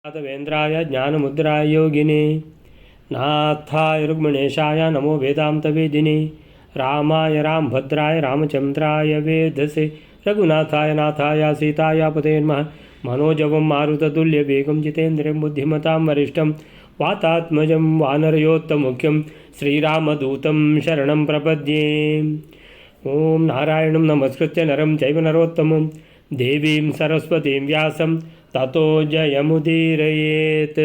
राघवेन्द्राय ज्ञानमुद्राय योगिने नाथाय रुक्मिणेशाय नमो वेदान्तवेदिने रामाय रामभद्राय रामचन्द्राय वेधसे रघुनाथाय नाथाय सीताय पते नमः मनोजवं मारुततुल्यवेगं जितेन्द्रियं बुद्धिमतां वरिष्ठं वातात्मजं वानरयोत्तमुख्यं श्रीरामदूतं शरणं प्रपद्ये। ॐ नारायणं नमस्कृत्य नरं चैव नरोत्तमं देवीं सरस्वतीं व्यासं ततो जयमुदीरयेत्।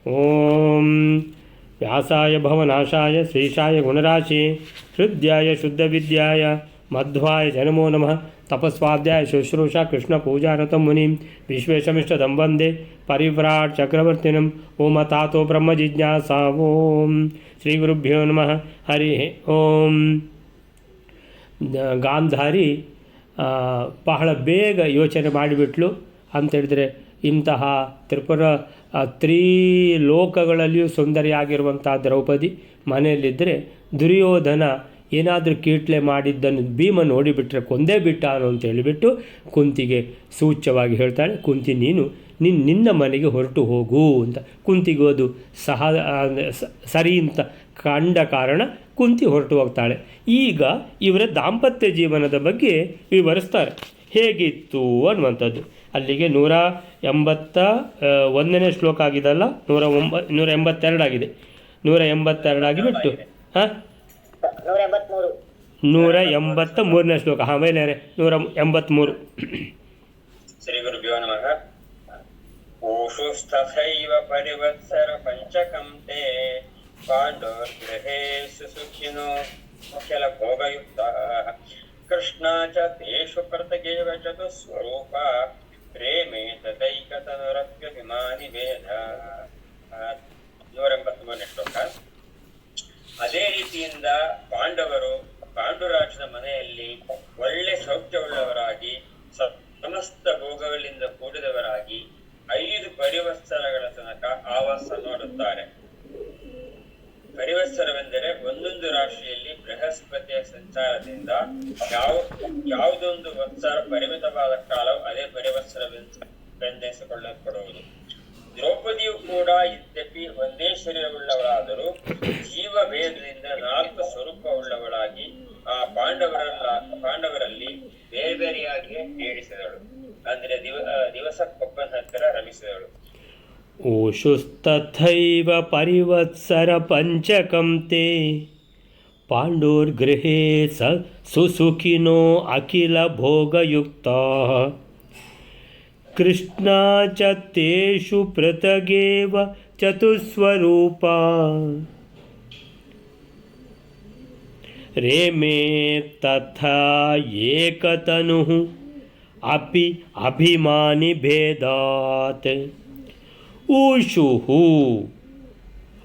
ॐ व्यासाय भवनाशाय श्रीशाय गुणराशि हृद्याय शुद्धविद्याय मध्वाय च नमो नमः। तपस्वाध्याय शुश्रूषा कृष्णपूजारतं मुनिं विश्वेशमिष्टदं वन्दे परिव्राट् चक्रवर्तिनं। ओम तातो ब्रह्मजिज्ञासा। ओम श्रीगुरुभ्यो नमः। हरि ओम। ಗಾಂಧಾರಿ ಬಹಳ ಬೇಗ ಯೋಚನೆ ಮಾಡಿಬಿಟ್ಲು ಅಂತೇಳಿದರೆ ಇಂತಹ ತ್ರಿಲೋಕಗಳಲ್ಲಿಯೂ ಸುಂದರಿಯಾಗಿರುವಂಥ ದ್ರೌಪದಿ ಮನೆಯಲ್ಲಿದ್ದರೆ ದುರ್ಯೋಧನ ಏನಾದರೂ ಕೀಟ್ಲೆ ಮಾಡಿದ್ದನ್ನು ಭೀಮ ನೋಡಿಬಿಟ್ರೆ ಕೊಂದೇ ಬಿಟ್ಟಾನು ಅಂತ ಹೇಳಿಬಿಟ್ಟು ಕುಂತಿಗೆ ಸೂಚ್ಯವಾಗಿ ಹೇಳ್ತಾಳೆ, ಕುಂತಿ ನೀನು ನಿನ್ನ ಮನೆಗೆ ಹೊರಟು ಹೋಗು ಅಂತ. ಕುಂತಿಗೂ ಅದು ಸರಿ ಅಂತ ಕಂಡ ಕಾರಣ ಕುಂತಿ ಹೊರಟು ಹೋಗ್ತಾಳೆ. ಈಗ ಇವರ ದಾಂಪತ್ಯ ಜೀವನದ ಬಗ್ಗೆ ವಿವರಿಸ್ತಾರೆ ಹೇಗಿತ್ತು ಅನ್ನುವಂಥದ್ದು. ಅಲ್ಲಿಗೆ 181ನೇ ಶ್ಲೋಕ ಆಗಿದಲ್ಲ, 182 ಆಗಿದೆ. 182 ಆಗಿಬಿಟ್ಟು 183ನೇ ಶ್ಲೋಕ. ಮೇಲೆ 183. ಶ್ರೀ ಗುರುಭ್ಯೋ ನಮಃ. ಓಷುಸ್ತಥೈವ ಪರಿವತ್ಸರ ಪಂಚಕಂ ತೇ ಪಾಂಡೋರ್ಗೃಹೇಷು ಸುಖಿನೋ ಅಖಿಲ ಭೋಗಯುಕ್ತಾಃ ಕೃಷ್ಣ ಚ ತೇಷು ಕರ್ತಗೇವ ಚತುಸ್ವರೂಪ ಪ್ರೇಮೇ ತದೈಕತನುರಪ್ಯಭಿಮಾನಿ ವೇದ. 183ನೇ ಶ್ಲೋಕ. ಅದೇ ರೀತಿಯಿಂದ ಪಾಂಡವರು ಪಾಂಡುರಾಜನ ಮನೆಯಲ್ಲಿ ಒಳ್ಳೆ ಸೌಖ್ಯವುಳ್ಳವರಾಗಿ ಸಮಸ್ತ ಭೋಗಗಳಿಂದ ಕೂಡಿದವರಾಗಿ 5 ಪರಿವತ್ಸರಗಳ ತನಕ ಆವಾಸ ಮಾಡುತ್ತಾರೆ. ಪರಿವತ್ಸರವೆಂದರೆ ಒಂದೊಂದು ರಾಶಿಯಲ್ಲಿ ಬೃಹಸ್ಪತಿಯ ಸಂಚಾರದಿಂದ ಯಾವುದೊಂದು ವತ್ಸರ ಪರಿಮಿತವಾದ ಕಾಲವು ಅದೇ ಪರಿವತ್ಸರವೆಂದೆನಿಸಿಕೊಳ್ಳಲ್ಪಡುವುದು. ದ್ರೌಪದಿಯು ಕೂಡ ಇದ್ಯಪಿ ಒಂದೇ ಶರೀರವುಳ್ಳವಳಾದರೂ ಜೀವ ಭೇದದಿಂದ 4 ಸ್ವರೂಪವುಳ್ಳವಳಾಗಿ ಆ ಪಾಂಡವರಲ್ಲಿ ಬೇರೆ ಬೇರೆಯಾಗಿ ಏಳಿಸಿದಳು. ಅಂದ್ರೆ ದಿವಸಕ್ಕೊಬ್ಬನ ಹತ್ತಿರ ರಮಿಸಿದಳು. ಓಷುಸ್ತಥೈವ ಪರಿವತ್ಸರ ಪಂಚಕಂ ತೇ ಪಾಂಡೋರ್ಗೃಹೇ ಸುಸುಖಿನೋ ಅಖಿಲ ಭೋಗಯುಕ್ತಾಃ ಕೃಷ್ಣ ಚ ತೇಷು ಪೃಥಗೇವ ಚತುಸ್ವರೂಪ ರೇಮೇ ತಥಾ ಏಕತನುಃ ಅಪಿ ಅಭಿಮಾನಿ ಭೇದಾತ್. ಊಷುಹು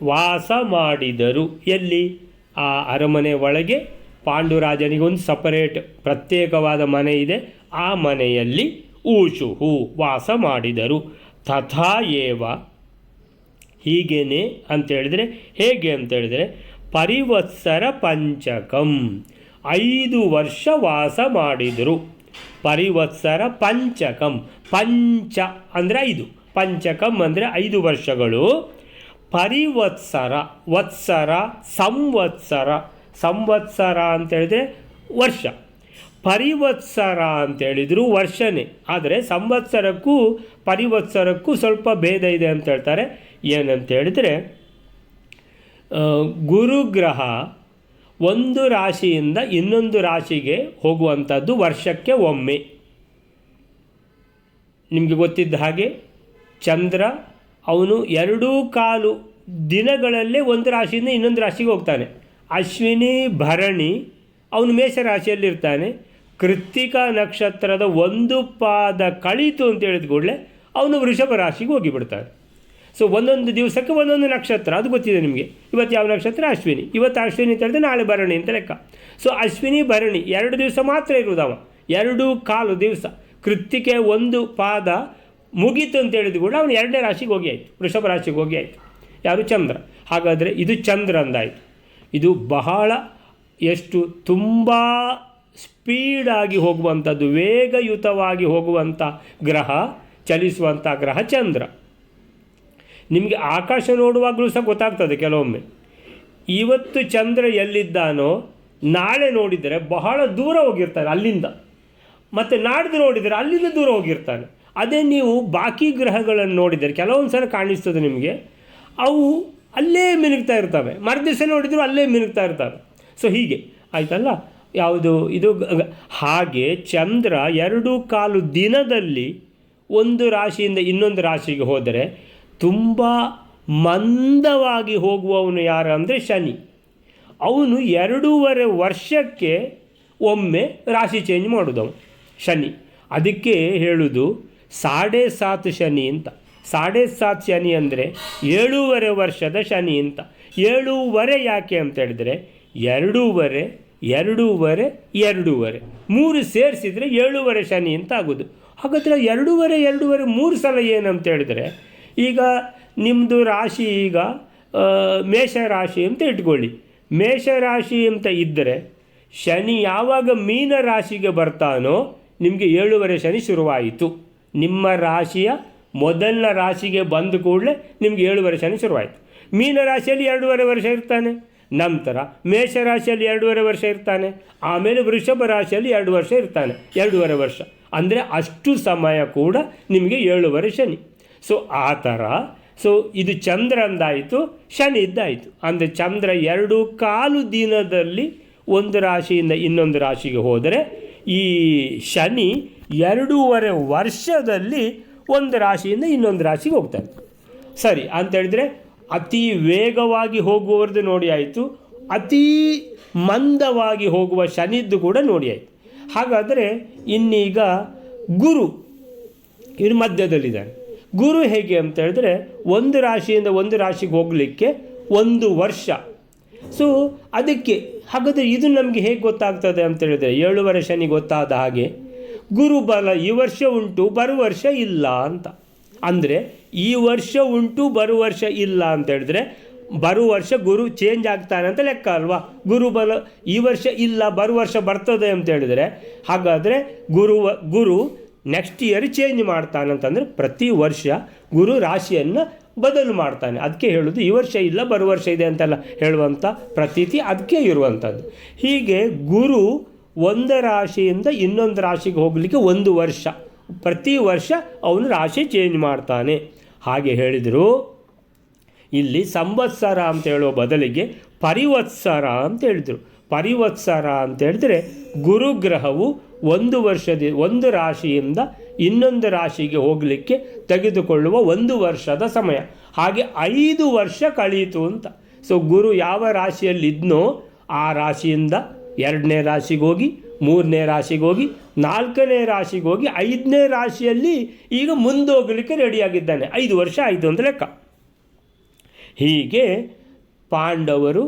ವಾಸ ಮಾಡಿದರು. ಎಲ್ಲಿ? ಆ ಅರಮನೆ ಒಳಗೆ ಪಾಂಡುರಾಜನಿಗೊಂದು ಸಪರೇಟ್ ಪ್ರತ್ಯೇಕವಾದ ಮನೆ ಇದೆ. ಆ ಮನೆಯಲ್ಲಿ ಊಷುಹು ವಾಸ ಮಾಡಿದರು. ತಥಾ ಏವ ಹೀಗೇನೆ ಅಂತೇಳಿದರೆ ಹೇಗೆ ಅಂತೇಳಿದರೆ ಪರಿವತ್ಸರ ಪಂಚಕಂ 5 ವರ್ಷ ವಾಸ ಮಾಡಿದರು. ಪರಿವತ್ಸರ ಪಂಚಕಂ, ಪಂಚ ಅಂದರೆ 5, ಪಂಚಕಂ ಅಂದರೆ 5 ವರ್ಷಗಳು. ಪರಿವತ್ಸರ, ವತ್ಸರ, ಸಂವತ್ಸರ ಅಂತೇಳಿದರೆ ವರ್ಷ, ಪರಿವತ್ಸರ ಅಂತೇಳಿದ್ರು ವರ್ಷನೇ. ಆದರೆ ಸಂವತ್ಸರಕ್ಕೂ ಪರಿವತ್ಸರಕ್ಕೂ ಸ್ವಲ್ಪ ಭೇದ ಇದೆ ಅಂತ ಹೇಳ್ತಾರೆ. ಏನಂತೇಳಿದರೆ ಗುರುಗ್ರಹ ಒಂದು ರಾಶಿಯಿಂದ ಇನ್ನೊಂದು ರಾಶಿಗೆ ಹೋಗುವಂಥದ್ದು ವರ್ಷಕ್ಕೆ ಒಮ್ಮೆ. ನಿಮಗೆ ಗೊತ್ತಿದ್ದ ಹಾಗೆ ಚಂದ್ರ ಅವನು 2.25 ದಿನಗಳಲ್ಲೇ ಒಂದು ರಾಶಿಯಿಂದ ಇನ್ನೊಂದು ರಾಶಿಗೆ ಹೋಗ್ತಾನೆ. ಅಶ್ವಿನಿ ಭರಣಿ ಅವನು ಮೇಷರಾಶಿಯಲ್ಲಿರ್ತಾನೆ. ಕೃತ್ತಿಕಾ ನಕ್ಷತ್ರದ 1 ಪಾದ ಕಳೀತು ಅಂತ ಹೇಳಿದ ಕೂಡಲೇ ಅವನು ವೃಷಭ ರಾಶಿಗೆ ಹೋಗಿಬಿಡ್ತಾನೆ. ಸೊ ಒಂದೊಂದು ದಿವಸಕ್ಕೆ ಒಂದೊಂದು ನಕ್ಷತ್ರ, ಅದು ಗೊತ್ತಿದೆ ನಿಮಗೆ. ಇವತ್ತು ಯಾವ ನಕ್ಷತ್ರ? ಅಶ್ವಿನಿ. ಇವತ್ತು ಅಶ್ವಿನಿ ಅಂತ ಹೇಳಿದ್ರೆ ನಾಳೆ ಭರಣಿ ಅಂತ ಲೆಕ್ಕ. ಸೊ ಅಶ್ವಿನಿ ಭರಣಿ 2 ದಿವಸ ಮಾತ್ರ ಇರುವುದವ, 2.25 ದಿವಸ. ಕೃತ್ತಿಕೆ 1 ಪಾದ ಮುಗೀತು ಅಂತ ಹೇಳಿದ ಕೂಡ ಅವನು 2ನೇ ರಾಶಿಗೆ ಹೋಗಿ ಆಯಿತು, ವೃಷಭ ರಾಶಿಗೆ ಹೋಗಿ ಆಯಿತು. ಯಾರು? ಚಂದ್ರ. ಹಾಗಾದರೆ ಇದು ಚಂದ್ರ ಅಂದಾಯಿತು. ಇದು ಬಹಳ ಎಷ್ಟು ತುಂಬ ಸ್ಪೀಡಾಗಿ ಹೋಗುವಂಥದ್ದು, ವೇಗಯುತವಾಗಿ ಹೋಗುವಂಥ ಗ್ರಹ, ಚಲಿಸುವಂಥ ಗ್ರಹ ಚಂದ್ರ. ನಿಮಗೆ ಆಕಾಶ ನೋಡುವಾಗಲೂ ಸಹ ಗೊತ್ತಾಗ್ತದೆ ಕೆಲವೊಮ್ಮೆ. ಇವತ್ತು ಚಂದ್ರ ಎಲ್ಲಿದ್ದಾನೋ ನಾಳೆ ನೋಡಿದರೆ ಬಹಳ ದೂರ ಹೋಗಿರ್ತಾನೆ ಅಲ್ಲಿಂದ, ಮತ್ತು ನಾಡ್ದು ನೋಡಿದರೆ ಅಲ್ಲಿಂದ ದೂರ ಹೋಗಿರ್ತಾನೆ. ಅದೇ ನೀವು ಬಾಕಿ ಗ್ರಹಗಳನ್ನು ನೋಡಿದರೆ ಕೆಲವೊಂದು ಸಲ ಕಾಣಿಸ್ತದೆ ನಿಮಗೆ, ಅವು ಅಲ್ಲೇ ಮಿನುಗ್ತಾ ಇರ್ತವೆ, ಮರುದಿವಸ ನೋಡಿದರೂ ಅಲ್ಲೇ ಮಿನುಗ್ತಾ ಇರ್ತವೆ. ಸೊ ಹೀಗೆ ಆಯ್ತಲ್ಲ, ಯಾವುದು ಇದು. ಹಾಗೆ ಚಂದ್ರ 2.25 ದಿನದಲ್ಲಿ ಒಂದು ರಾಶಿಯಿಂದ ಇನ್ನೊಂದು ರಾಶಿಗೆ ಹೋದರೆ ತುಂಬ ಮಂದವಾಗಿ ಹೋಗುವವನು ಯಾರು ಅಂದರೆ ಶನಿ. ಅವನು 2.5 ವರ್ಷಕ್ಕೆ ಒಮ್ಮೆ ರಾಶಿ ಚೇಂಜ್ ಮಾಡೋದವನು ಶನಿ. ಅದಕ್ಕೆ ಹೇಳೋದು 7.5 ಶನಿ ಅಂತ. 7.5 ಶನಿ ಅಂದರೆ 7.5 ವರ್ಷದ ಶನಿ ಅಂತ. 7.5 ಯಾಕೆ ಅಂತ ಹೇಳಿದ್ರೆ 2.5, 2.5, 2.5 3 ಸೇರಿಸಿದರೆ 7.5 ಶನಿ ಅಂತ ಆಗೋದು. ಹಾಗಾದರೆ 2.5, 2.5 3 ಸಲ ಏನಂತ ಹೇಳಿದ್ರೆ, ಈಗ ನಿಮ್ಮದು ರಾಶಿ ಈಗ ಮೇಷರಾಶಿ ಅಂತ ಇಟ್ಕೊಳ್ಳಿ. ಮೇಷರಾಶಿ ಅಂತ ಇದ್ದರೆ ಶನಿ ಯಾವಾಗ ಮೀನ ರಾಶಿಗೆ ಬರ್ತಾನೋ ನಿಮಗೆ 7.5 ಶನಿ ಶುರುವಾಯಿತು. ನಿಮ್ಮ ರಾಶಿಯ ಮೊದಲನ ರಾಶಿಗೆ ಬಂದ ಕೂಡಲೇ ನಿಮಗೆ 7.5 ಶನಿ ಶುರುವಾಯಿತು. ಮೀನ ರಾಶಿಯಲ್ಲಿ 2.5 ವರ್ಷ ಇರ್ತಾನೆ, ನಂತರ ಮೇಷರಾಶಿಯಲ್ಲಿ 2.5 ವರ್ಷ ಇರ್ತಾನೆ, ಆಮೇಲೆ ವೃಷಭ ರಾಶಿಯಲ್ಲಿ 2 ವರ್ಷ ಇರ್ತಾನೆ, 2.5 ವರ್ಷ. ಅಂದರೆ ಅಷ್ಟು ಸಮಯ ಕೂಡ ನಿಮಗೆ 7.5 ಶನಿ. ಸೊ ಆ ಥರ. ಸೊ ಇದು ಚಂದ್ರಂದಾಯಿತು, ಶನಿ ಇದ್ದಾಯಿತು. ಅಂದರೆ ಚಂದ್ರ 2.25 ದಿನದಲ್ಲಿ ಒಂದು ರಾಶಿಯಿಂದ ಇನ್ನೊಂದು ರಾಶಿಗೆ ಹೋದರೆ, ಈ ಶನಿ 2.5 ವರ್ಷದಲ್ಲಿ ಒಂದು ರಾಶಿಯಿಂದ ಇನ್ನೊಂದು ರಾಶಿಗೆ ಹೋಗ್ತಾನೆ. ಸರಿ ಅಂತೇಳಿದರೆ ಅತಿ ವೇಗವಾಗಿ ಹೋಗುವವ್ರದ್ದು ನೋಡಿ ಆಯಿತು, ಅತೀ ಮಂದವಾಗಿ ಹೋಗುವ ಶನಿದ್ದು ಕೂಡ ನೋಡಿ ಆಯಿತು. ಹಾಗಾದರೆ ಇನ್ನೀಗ ಗುರು ಇನ್ನು ಮಧ್ಯದಲ್ಲಿದ್ದಾನೆ. ಗುರು ಹೇಗೆ ಅಂತ ಹೇಳಿದ್ರೆ ಒಂದು ರಾಶಿಯಿಂದ ಒಂದು ರಾಶಿಗೆ ಹೋಗಲಿಕ್ಕೆ 1 ವರ್ಷ. ಸೊ ಅದಕ್ಕೆ ಹಾಗಾದರೆ ಇದು ನಮಗೆ ಹೇಗೆ ಗೊತ್ತಾಗ್ತದೆ ಅಂತ ಹೇಳಿದರೆ 7.5 ಶನಿ ಗೊತ್ತಾದ ಹಾಗೆ ಗುರು ಬಲ ಈ ವರ್ಷ ಉಂಟು ಬರುವ ವರ್ಷ ಇಲ್ಲ ಅಂತ. ಅಂದರೆ ಈ ವರ್ಷ ಉಂಟು ಬರುವ ವರ್ಷ ಇಲ್ಲ ಅಂತ ಹೇಳಿದ್ರೆ ಬರುವ ವರ್ಷ ಗುರು ಚೇಂಜ್ ಆಗ್ತಾನೆ ಅಂತ ಲೆಕ್ಕ ಅಲ್ವಾ. ಗುರು ಬಲ ಈ ವರ್ಷ ಇಲ್ಲ ಬರುವ ವರ್ಷ ಬರ್ತದೆ ಅಂತ ಹೇಳಿದರೆ ಹಾಗಾದರೆ ಗುರು ನೆಕ್ಸ್ಟ್ ಇಯರ್ ಚೇಂಜ್ ಮಾಡ್ತಾನೆ ಅಂತಂದರೆ ಪ್ರತಿ ವರ್ಷ ಗುರು ರಾಶಿಯನ್ನು ಬದಲು ಮಾಡ್ತಾನೆ. ಅದಕ್ಕೆ ಹೇಳೋದು ಈ ವರ್ಷ ಇಲ್ಲ ಬರುವ ವರ್ಷ ಇದೆ ಅಂತೆಲ್ಲ ಹೇಳುವಂಥ ಪ್ರತೀತಿ ಅದಕ್ಕೆ ಇರುವಂಥದ್ದು. ಹೀಗೆ ಗುರು ಒಂದು ರಾಶಿಯಿಂದ ಇನ್ನೊಂದು ರಾಶಿಗೆ ಹೋಗಲಿಕ್ಕೆ 1 ವರ್ಷ, ಪ್ರತಿ ವರ್ಷ ಅವನು ರಾಶಿ ಚೇಂಜ್ ಮಾಡ್ತಾನೆ. ಹಾಗೆ ಹೇಳಿದರು. ಇಲ್ಲಿ ಸಂವತ್ಸರ ಅಂತ ಹೇಳುವ ಬದಲಿಗೆ ಪರಿವತ್ಸರ ಅಂತ ಹೇಳಿದರು. ಪರಿವತ್ಸರ ಅಂತ ಹೇಳಿದ್ರೆ ಗುರುಗ್ರಹವು 1 ಒಂದು ರಾಶಿಯಿಂದ ಇನ್ನೊಂದು ರಾಶಿಗೆ ಹೋಗಲಿಕ್ಕೆ ತೆಗೆದುಕೊಳ್ಳುವ 1 ವರ್ಷದ ಸಮಯ. ಹಾಗೆ 5 ವರ್ಷ ಕಳೀತು ಅಂತ. ಸೊ ಗುರು ಯಾವ ರಾಶಿಯಲ್ಲಿದ್ದನೋ ಆ ರಾಶಿಯಿಂದ 2ನೇ ರಾಶಿಗೆ ಹೋಗಿ, 3ನೇ ರಾಶಿಗೆ ಹೋಗಿ, 4ನೇ ರಾಶಿಗೆ ಹೋಗಿ, 5ನೇ ರಾಶಿಯಲ್ಲಿ ಈಗ ಮುಂದೋಗಲಿಕ್ಕೆ ರೆಡಿಯಾಗಿದ್ದಾನೆ. 5 ವರ್ಷ ಆಯಿತು ಅಂತ ಲೆಕ್ಕ. ಹೀಗೆ ಪಾಂಡವರು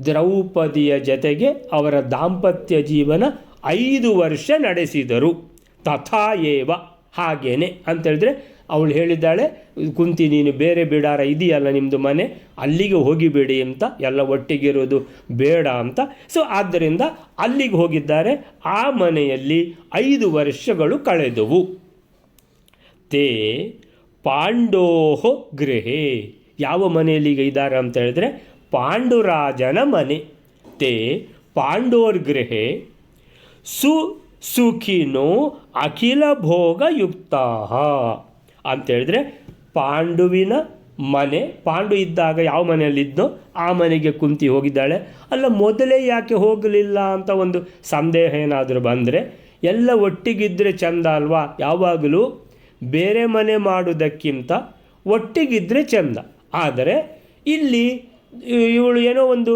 ದ್ರೌಪದಿಯ ಜೊತೆಗೆ ಅವರ ದಾಂಪತ್ಯ ಜೀವನ 5 ವರ್ಷ ನಡೆಸಿದರು. ತಥಾ ಏವ ಹಾಗೇನೆ ಅಂತೇಳಿದ್ರೆ ಅವಳು ಹೇಳಿದ್ದಾಳೆ, ಕುಂತಿ ನೀನು ಬೇರೆ ಬಿಡಾರ ಇದೆಯಲ್ಲ ನಿಮ್ಮದು ಮನೆ, ಅಲ್ಲಿಗೆ ಹೋಗಿಬೇಡಿ ಅಂತ, ಎಲ್ಲ ಒಟ್ಟಿಗಿರೋದು ಬೇಡ ಅಂತ. ಸೊ ಆದ್ದರಿಂದ ಅಲ್ಲಿಗೆ ಹೋಗಿದ್ದಾರೆ. ಆ ಮನೆಯಲ್ಲಿ 5 ವರ್ಷಗಳು ಕಳೆದವು. ತೇ ಪಾಂಡೋಹೋ ಗೃಹೇ, ಯಾವ ಮನೆಯಲ್ಲಿ ಈಗ ಇದ್ದಾರೆ ಅಂತ ಹೇಳಿದ್ರೆ ಪಾಂಡುರಾಜನ ಮನೆ. ತೇ ಪಾಂಡೋರ್ ಗೃಹೇ ಸುಖಿನೋ ಅಖಿಲ ಭೋಗಯುಕ್ತ ಅಂತೇಳಿದ್ರೆ ಪಾಂಡುವಿನ ಮನೆ, ಪಾಂಡು ಇದ್ದಾಗ ಯಾವ ಮನೆಯಲ್ಲಿದ್ದೋ ಆ ಮನೆಗೆ ಕುಂತಿ ಹೋಗಿದ್ದಾಳೆ. ಅಲ್ಲ ಮೊದಲೇ ಯಾಕೆ ಹೋಗಲಿಲ್ಲ ಅಂತ ಒಂದು ಸಂದೇಹ ಏನಾದರೂ ಬಂದರೆ, ಎಲ್ಲ ಒಟ್ಟಿಗಿದ್ದರೆ ಚಂದ ಅಲ್ವಾ. ಯಾವಾಗಲೂ ಬೇರೆ ಮನೆ ಮಾಡೋದಕ್ಕಿಂತ ಒಟ್ಟಿಗಿದ್ದರೆ ಚಂದ. ಆದರೆ ಇಲ್ಲಿ ಇವಳು ಏನೋ ಒಂದು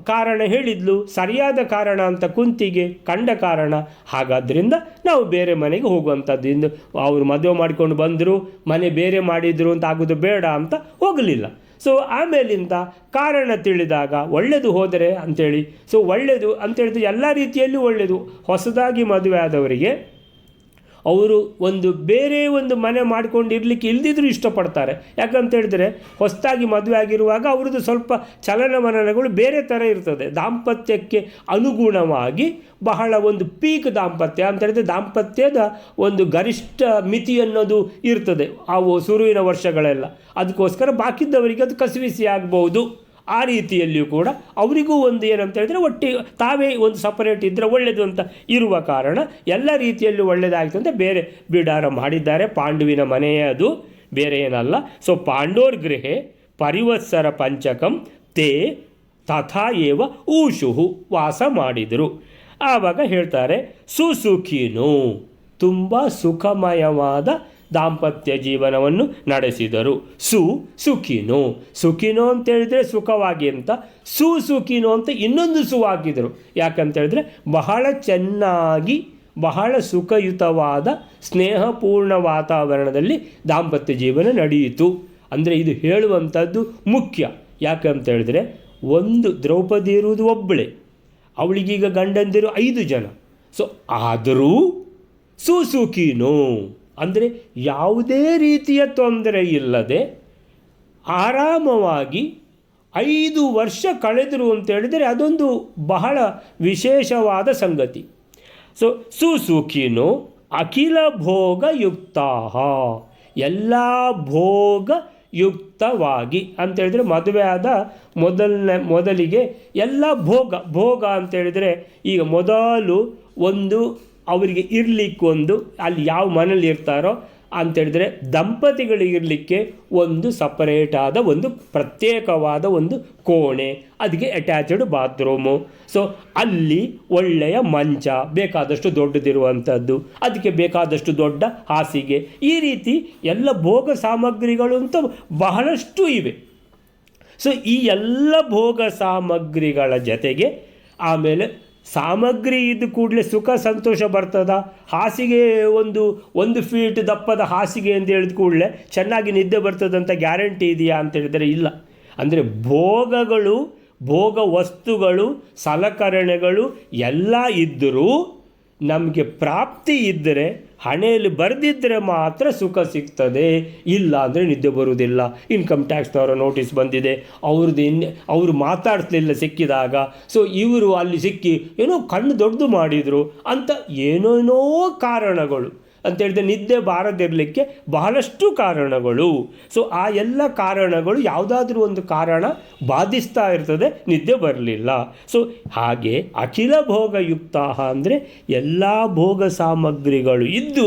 ಕಾರಣ ಹೇಳಿದ್ಲು, ಸರಿಯಾದ ಕಾರಣ ಅಂತ ಕುಂತಿಗೆ ಕಂಡ ಕಾರಣ. ಹಾಗಾದ್ದರಿಂದ ನಾವು ಬೇರೆ ಮನೆಗೆ ಹೋಗುವಂಥದ್ದು. ಇಂದು ಅವರು ಮದುವೆ ಮಾಡಿಕೊಂಡು ಬಂದರು, ಮನೆ ಬೇರೆ ಮಾಡಿದರು ಅಂತ ಆಗೋದು ಬೇಡ ಅಂತ ಹೋಗಲಿಲ್ಲ. ಸೊ ಆಮೇಲಿಂದ ಕಾರಣ ತಿಳಿದಾಗ ಒಳ್ಳೆಯದು ಹೋದರೆ ಅಂಥೇಳಿ. ಸೊ ಒಳ್ಳೆಯದು ಅಂತೇಳಿದ್ರೆ ಎಲ್ಲ ರೀತಿಯಲ್ಲೂ ಒಳ್ಳೆಯದು. ಹೊಸದಾಗಿ ಮದುವೆ ಆದವರಿಗೆ ಅವರು ಒಂದು ಬೇರೆ ಒಂದು ಮನೆ ಮಾಡ್ಕೊಂಡು ಇರಲಿಕ್ಕೆ ಇಲ್ದಿದ್ರೂ ಇಷ್ಟಪಡ್ತಾರೆ. ಯಾಕಂತ ಹೇಳಿದ್ರೆ ಹೊಸದಾಗಿ ಮದುವೆ ಆಗಿರುವಾಗ ಅವ್ರದ್ದು ಸ್ವಲ್ಪ ಚಲನವಲನಗಳು ಬೇರೆ ಥರ ಇರ್ತದೆ. ದಾಂಪತ್ಯಕ್ಕೆ ಅನುಗುಣವಾಗಿ ಬಹಳ ಒಂದು ಪೀಕ್ ದಾಂಪತ್ಯ ಅಂತ ಹೇಳಿದ್ರೆ ದಾಂಪತ್ಯದ ಒಂದು ಗರಿಷ್ಠ ಮಿತಿ ಅನ್ನೋದು ಇರ್ತದೆ ಅವು ಶುರುವಿನ ವರ್ಷಗಳೆಲ್ಲ. ಅದಕ್ಕೋಸ್ಕರ ಬಾಕಿದ್ದವರಿಗೆ ಅದು ಕಸಿವಿಸಿ ಆಗ್ಬೋದು. ಆ ರೀತಿಯಲ್ಲಿಯೂ ಕೂಡ ಅವರಿಗೂ ಒಂದು ಏನಂತ ಹೇಳಿದ್ರೆ ಒಟ್ಟಿಗೆ ತಾವೇ ಒಂದು ಸಪರೇಟ್ ಇದ್ದರೆ ಒಳ್ಳೆಯದು ಅಂತ ಇರುವ ಕಾರಣ ಎಲ್ಲ ರೀತಿಯಲ್ಲೂ ಒಳ್ಳೆಯದಾಯಿತು ಅಂತ ಬೇರೆ ಬಿಡಾರ ಮಾಡಿದ್ದಾರೆ. ಪಾಂಡುವಿನ ಮನೆಯೇ ಅದು, ಬೇರೆ ಏನಲ್ಲ. ಸೊ ಪಾಂಡೋರ್ ಗೃಹೆ ಪರಿವತ್ಸರ ಪಂಚಕಂ ತೇ ತಥಾ ಏವ ಊಷುಹು ವಾಸ ಮಾಡಿದರು. ಆವಾಗ ಹೇಳ್ತಾರೆ ಸುಸುಖಿನು, ತುಂಬ ಸುಖಮಯವಾದ ದಾಂಪತ್ಯ ಜೀವನವನ್ನು ನಡೆಸಿದರು. ಸುಖಿನೋ, ಸುಖಿನೋ ಅಂತ ಹೇಳಿದರೆ ಸುಖವಾಗಿ ಅಂತ, ಸುಖಿನೋ ಅಂತ ಇನ್ನೊಂದು ಹಾಕಿದರು. ಯಾಕಂತ ಹೇಳಿದ್ರೆ ಬಹಳ ಚೆನ್ನಾಗಿ ಬಹಳ ಸುಖಯುತವಾದ ಸ್ನೇಹಪೂರ್ಣ ವಾತಾವರಣದಲ್ಲಿ ದಾಂಪತ್ಯ ಜೀವನ ನಡೆಯಿತು. ಅಂದರೆ ಇದು ಹೇಳುವಂಥದ್ದು ಮುಖ್ಯ. ಯಾಕಂತ ಹೇಳಿದ್ರೆ ಒಂದು ದ್ರೌಪದಿ ಇರುವುದು ಒಬ್ಬಳೇ, ಅವಳಿಗೀಗ ಗಂಡಂದಿರು 5 ಜನ. ಸೊ ಆದರೂ ಸುಖಿನೋ ಅಂದರೆ ಯಾವುದೇ ರೀತಿಯ ತೊಂದರೆ ಇಲ್ಲದೆ ಆರಾಮವಾಗಿ 5 ವರ್ಷ ಕಳೆದರು ಅಂತ ಹೇಳಿದರೆ ಅದೊಂದು ಬಹಳ ವಿಶೇಷವಾದ ಸಂಗತಿ. ಸೊ ಸುಖಿನೋ ಅಖಿಲ ಭೋಗಯುಕ್ತಾ, ಎಲ್ಲ ಭೋಗಯುಕ್ತವಾಗಿ ಅಂತೇಳಿದರೆ ಮದುವೆ ಆದ ಮೊದಲಿಗೆ ಎಲ್ಲ ಭೋಗ ಅಂತೇಳಿದರೆ ಈಗ ಮೊದಲು ಒಂದು ಅವರಿಗೆ ಇರಲಿಕ್ಕೊಂದು ಅಲ್ಲಿ ಯಾವ ಮನೇಲಿ ಇರ್ತಾರೋ ಅಂತೇಳಿದರೆ ದಂಪತಿಗಳಿಗಿರಲಿಕ್ಕೆ ಒಂದು ಸಪರೇಟಾದ ಒಂದು ಪ್ರತ್ಯೇಕವಾದ ಒಂದು ಕೋಣೆ, ಅದಕ್ಕೆ ಅಟ್ಯಾಚ್ಡ್ ಬಾತ್ರೂಮು. ಸೊ ಅಲ್ಲಿ ಒಳ್ಳೆಯ ಮಂಚ ಬೇಕಾದಷ್ಟು ದೊಡ್ಡದಿರುವಂಥದ್ದು, ಅದಕ್ಕೆ ಬೇಕಾದಷ್ಟು ದೊಡ್ಡ ಹಾಸಿಗೆ, ಈ ರೀತಿ ಎಲ್ಲ ಭೋಗ ಸಾಮಗ್ರಿಗಳು ಅಂತ ಬಹಳಷ್ಟು ಇವೆ. ಸೊ ಈ ಎಲ್ಲ ಭೋಗ ಸಾಮಗ್ರಿಗಳ ಜೊತೆಗೆ ಆಮೇಲೆ ಸಾಮಗ್ರಿ ಇದ್ದ ಕೂಡಲೇ ಸುಖ ಸಂತೋಷ ಬರ್ತದ? ಹಾಸಿಗೆ ಒಂದು ಫೀಟ್ ದಪ್ಪದ ಹಾಸಿಗೆ ಅಂತ ಹೇಳಿದ ಕೂಡಲೇ ಚೆನ್ನಾಗಿ ನಿದ್ದೆ ಬರ್ತದಂತ ಗ್ಯಾರಂಟಿ ಇದೆಯಾ ಅಂತ ಹೇಳಿದರೆ ಇಲ್ಲ. ಅಂದರೆ ಭೋಗಗಳು, ಭೋಗ ವಸ್ತುಗಳು, ಸಲಕರಣೆಗಳು ಎಲ್ಲ ಇದ್ದರೂ ನಮಗೆ ಪ್ರಾಪ್ತಿ ಇದ್ದರೆ, ಹಣೆಯಲ್ಲಿ ಬರೆದಿದ್ದರೆ ಮಾತ್ರ ಸುಖ ಸಿಗ್ತದೆ. ಇಲ್ಲ ಅಂದರೆ ನಿದ್ದೆ ಬರುವುದಿಲ್ಲ. ಇನ್ಕಮ್ ಟ್ಯಾಕ್ಸ್ನವರ ನೋಟಿಸ್ ಬಂದಿದೆ, ಅವರು ಮಾತಾಡ್ತಿಲ್ಲ ಸಿಕ್ಕಿದಾಗ, ಸೊ ಇವರು ಅಲ್ಲಿ ಸಿಕ್ಕಿ ಏನೋ ಕಣ್ಣು ದೊಡ್ಡದು ಮಾಡಿದರು ಅಂತ ಏನೇನೋ ಕಾರಣಗಳು ಅಂತ ಹೇಳಿದ್ರೆ ನಿದ್ದೆ ಬಾರದಿರಲಿಕ್ಕೆ ಬಹಳಷ್ಟು ಕಾರಣಗಳು. ಸೊ ಆ ಎಲ್ಲ ಕಾರಣಗಳು ಯಾವುದಾದ್ರೂ ಒಂದು ಕಾರಣ ಬಾಧಿಸ್ತಾ ಇರ್ತದೆ, ನಿದ್ದೆ ಬರಲಿಲ್ಲ. ಸೊ ಹಾಗೆ ಅಖಿಲ ಭೋಗಯುಕ್ತ ಅಂದರೆ ಎಲ್ಲ ಭೋಗ ಸಾಮಗ್ರಿಗಳು ಇದ್ದು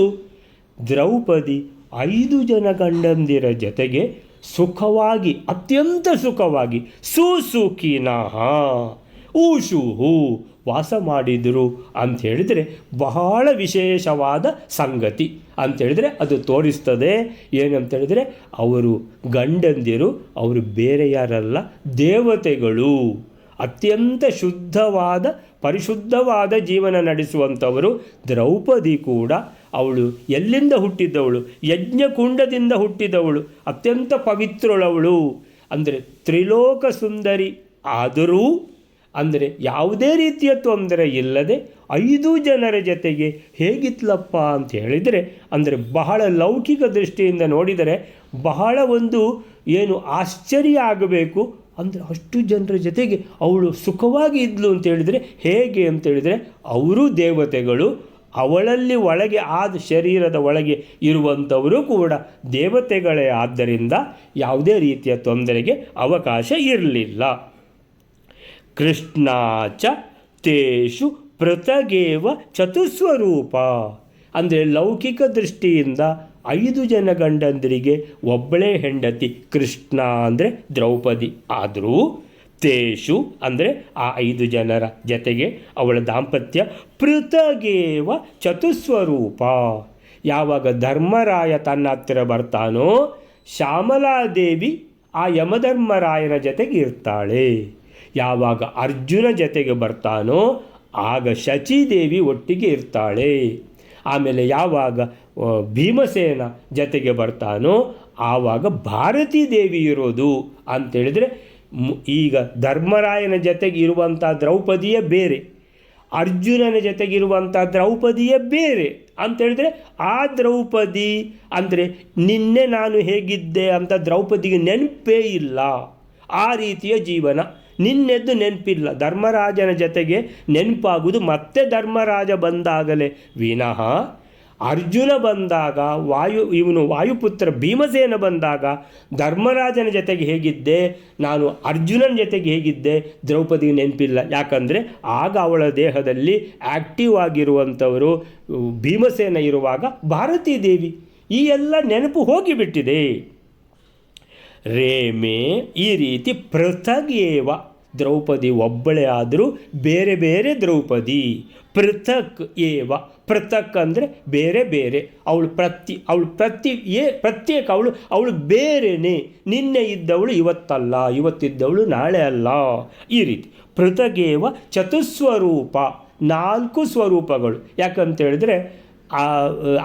ದ್ರೌಪದಿ 5 ಜನ ಗಂಡಂದಿರ ಜೊತೆಗೆ ಸುಖವಾಗಿ, ಅತ್ಯಂತ ಸುಖವಾಗಿ ಸುಖಿನಃ ಊಷುಹು ವಾಸ ಮಾಡಿದರು ಅಂಥೇಳಿದರೆ ಬಹಳ ವಿಶೇಷವಾದ ಸಂಗತಿ ಅಂಥೇಳಿದರೆ ಅದು ತೋರಿಸ್ತದೆ. ಏನಂತೇಳಿದರೆ ಅವರು ಗಂಡಂದಿರು, ಅವರು ಬೇರೆ ಯಾರಲ್ಲ, ದೇವತೆಗಳು. ಅತ್ಯಂತ ಶುದ್ಧವಾದ ಪರಿಶುದ್ಧವಾದ ಜೀವನ ನಡೆಸುವಂಥವರು. ದ್ರೌಪದಿ ಕೂಡ ಅವಳು ಎಲ್ಲಿಂದ ಹುಟ್ಟಿದ್ದವಳು? ಯಜ್ಞಕುಂಡದಿಂದ ಹುಟ್ಟಿದವಳು, ಅತ್ಯಂತ ಪವಿತ್ರಳವಳು. ಅಂದರೆ ತ್ರಿಲೋಕ ಸುಂದರಿ ಆದರೂ ಅಂದರೆ ಯಾವುದೇ ರೀತಿಯ ತೊಂದರೆ ಇಲ್ಲದೆ 5 ಜನರ ಜೊತೆಗೆ ಹೇಗಿತ್ಲಪ್ಪ ಅಂತ ಹೇಳಿದರೆ, ಅಂದರೆ ಬಹಳ ಲೌಕಿಕ ದೃಷ್ಟಿಯಿಂದ ನೋಡಿದರೆ ಬಹಳ ಒಂದು ಏನು ಆಶ್ಚರ್ಯ ಆಗಬೇಕು. ಅಂದರೆ ಅಷ್ಟು ಜನರ ಜೊತೆಗೆ ಅವಳು ಸುಖವಾಗಿ ಇದ್ಲು ಅಂತ ಹೇಳಿದರೆ ಹೇಗೆ ಅಂತ ಹೇಳಿದರೆ, ಅವರು ದೇವತೆಗಳು, ಅವಳಲ್ಲಿ ಒಳಗೆ ಶರೀರದ ಒಳಗೆ ಇರುವಂಥವರು ಕೂಡ ದೇವತೆಗಳೇ. ಆದ್ದರಿಂದ ಯಾವುದೇ ರೀತಿಯ ತೊಂದರೆಗೆ ಅವಕಾಶ ಇರಲಿಲ್ಲ. ಕೃಷ್ಣಾಚ ತೇಷು ಪೃಥಗೇವ ಚತುಸ್ವರೂಪ ಅಂದರೆ ಲೌಕಿಕ ದೃಷ್ಟಿಯಿಂದ 5 ಜನ ಗಂಡಂದರಿಗೆ ಒಬ್ಬಳೇ ಹೆಂಡತಿ ಕೃಷ್ಣ ಅಂದರೆ ದ್ರೌಪದಿ. ಆದರೂ ತೇಷು ಅಂದರೆ ಆ 5 ಜನರ ಜೊತೆಗೆ ಅವಳ ದಾಂಪತ್ಯ ಪೃಥಗೇವ ಚತುಸ್ವರೂಪ. ಯಾವಾಗ ಧರ್ಮರಾಯ ತನ್ನ ಹತ್ತಿರ ಬರ್ತಾನೋ, ಶ್ಯಾಮಲಾದೇವಿ ಆ ಯಮಧರ್ಮರಾಯನ ಜೊತೆಗೆ ಇರ್ತಾಳೆ. ಯಾವಾಗ ಅರ್ಜುನ ಜೊತೆಗೆ ಬರ್ತಾನೋ ಆಗ ಶಚೀದೇವಿ ಒಟ್ಟಿಗೆ ಇರ್ತಾಳೆ. ಆಮೇಲೆ ಯಾವಾಗ ಭೀಮಸೇನ ಜೊತೆಗೆ ಬರ್ತಾನೋ ಆವಾಗ ಭಾರತೀ ದೇವಿ ಇರೋದು ಅಂತೇಳಿದರೆ, ಈಗ ಧರ್ಮರಾಯನ ಜೊತೆಗೆ ಇರುವಂಥ ದ್ರೌಪದಿಯೇ ಬೇರೆ, ಅರ್ಜುನನ ಜೊತೆಗಿರುವಂಥ ದ್ರೌಪದಿಯೇ ಬೇರೆ ಅಂತೇಳಿದರೆ, ಆ ದ್ರೌಪದಿ ಅಂದರೆ ನಿನ್ನೆ ನಾನು ಹೇಗಿದ್ದೆ ಅಂತ ದ್ರೌಪದಿಗೆ ನೆನಪೇ ಇಲ್ಲ. ಆ ರೀತಿಯ ಜೀವನ. ನಿನ್ನೆದ್ದು ನೆನಪಿಲ್ಲ. ಧರ್ಮರಾಜನ ಜೊತೆಗೆ ನೆನಪಾಗುವುದು ಮತ್ತೆ ಧರ್ಮರಾಜ ಬಂದಾಗಲೇ ವಿನಃ ಅರ್ಜುನ ಬಂದಾಗ, ವಾಯುಪುತ್ರ ಭೀಮಸೇನ ಬಂದಾಗ ಧರ್ಮರಾಜನ ಜೊತೆಗೆ ಹೇಗಿದ್ದೆ, ನಾನು ಅರ್ಜುನನ ಜೊತೆಗೆ ಹೇಗಿದ್ದೆ, ದ್ರೌಪದಿಗೆ ನೆನಪಿಲ್ಲ. ಯಾಕಂದರೆ ಆಗ ಅವಳ ದೇಹದಲ್ಲಿ ಆ್ಯಕ್ಟಿವ್ ಆಗಿರುವಂಥವರು ಭೀಮಸೇನ ಇರುವಾಗ ಭಾರತೀ ದೇವಿ. ಈ ಎಲ್ಲ ನೆನಪು ಹೋಗಿಬಿಟ್ಟಿದೆ. ರೇಮೆ ಈ ರೀತಿ ಪೃಥಗೇವ, ದ್ರೌಪದಿ ಒಬ್ಬಳೇ ಆದರೂ ಬೇರೆ ಬೇರೆ ದ್ರೌಪದಿ. ಪೃಥಕ್ ಏವ, ಪೃಥಕ್ ಅಂದರೆ ಬೇರೆ ಬೇರೆ. ಅವಳು ಪ್ರತ್ಯೇಕ, ಅವಳು ಬೇರೆಯೇ. ನಿನ್ನೆ ಇದ್ದವಳು ಇವತ್ತಲ್ಲ, ಇವತ್ತಿದ್ದವಳು ನಾಳೆ ಅಲ್ಲ. ಈ ರೀತಿ ಪೃಥಗೇವ ಚತುಸ್ವರೂಪ, 4 ಸ್ವರೂಪಗಳು. ಯಾಕಂತೇಳಿದ್ರೆ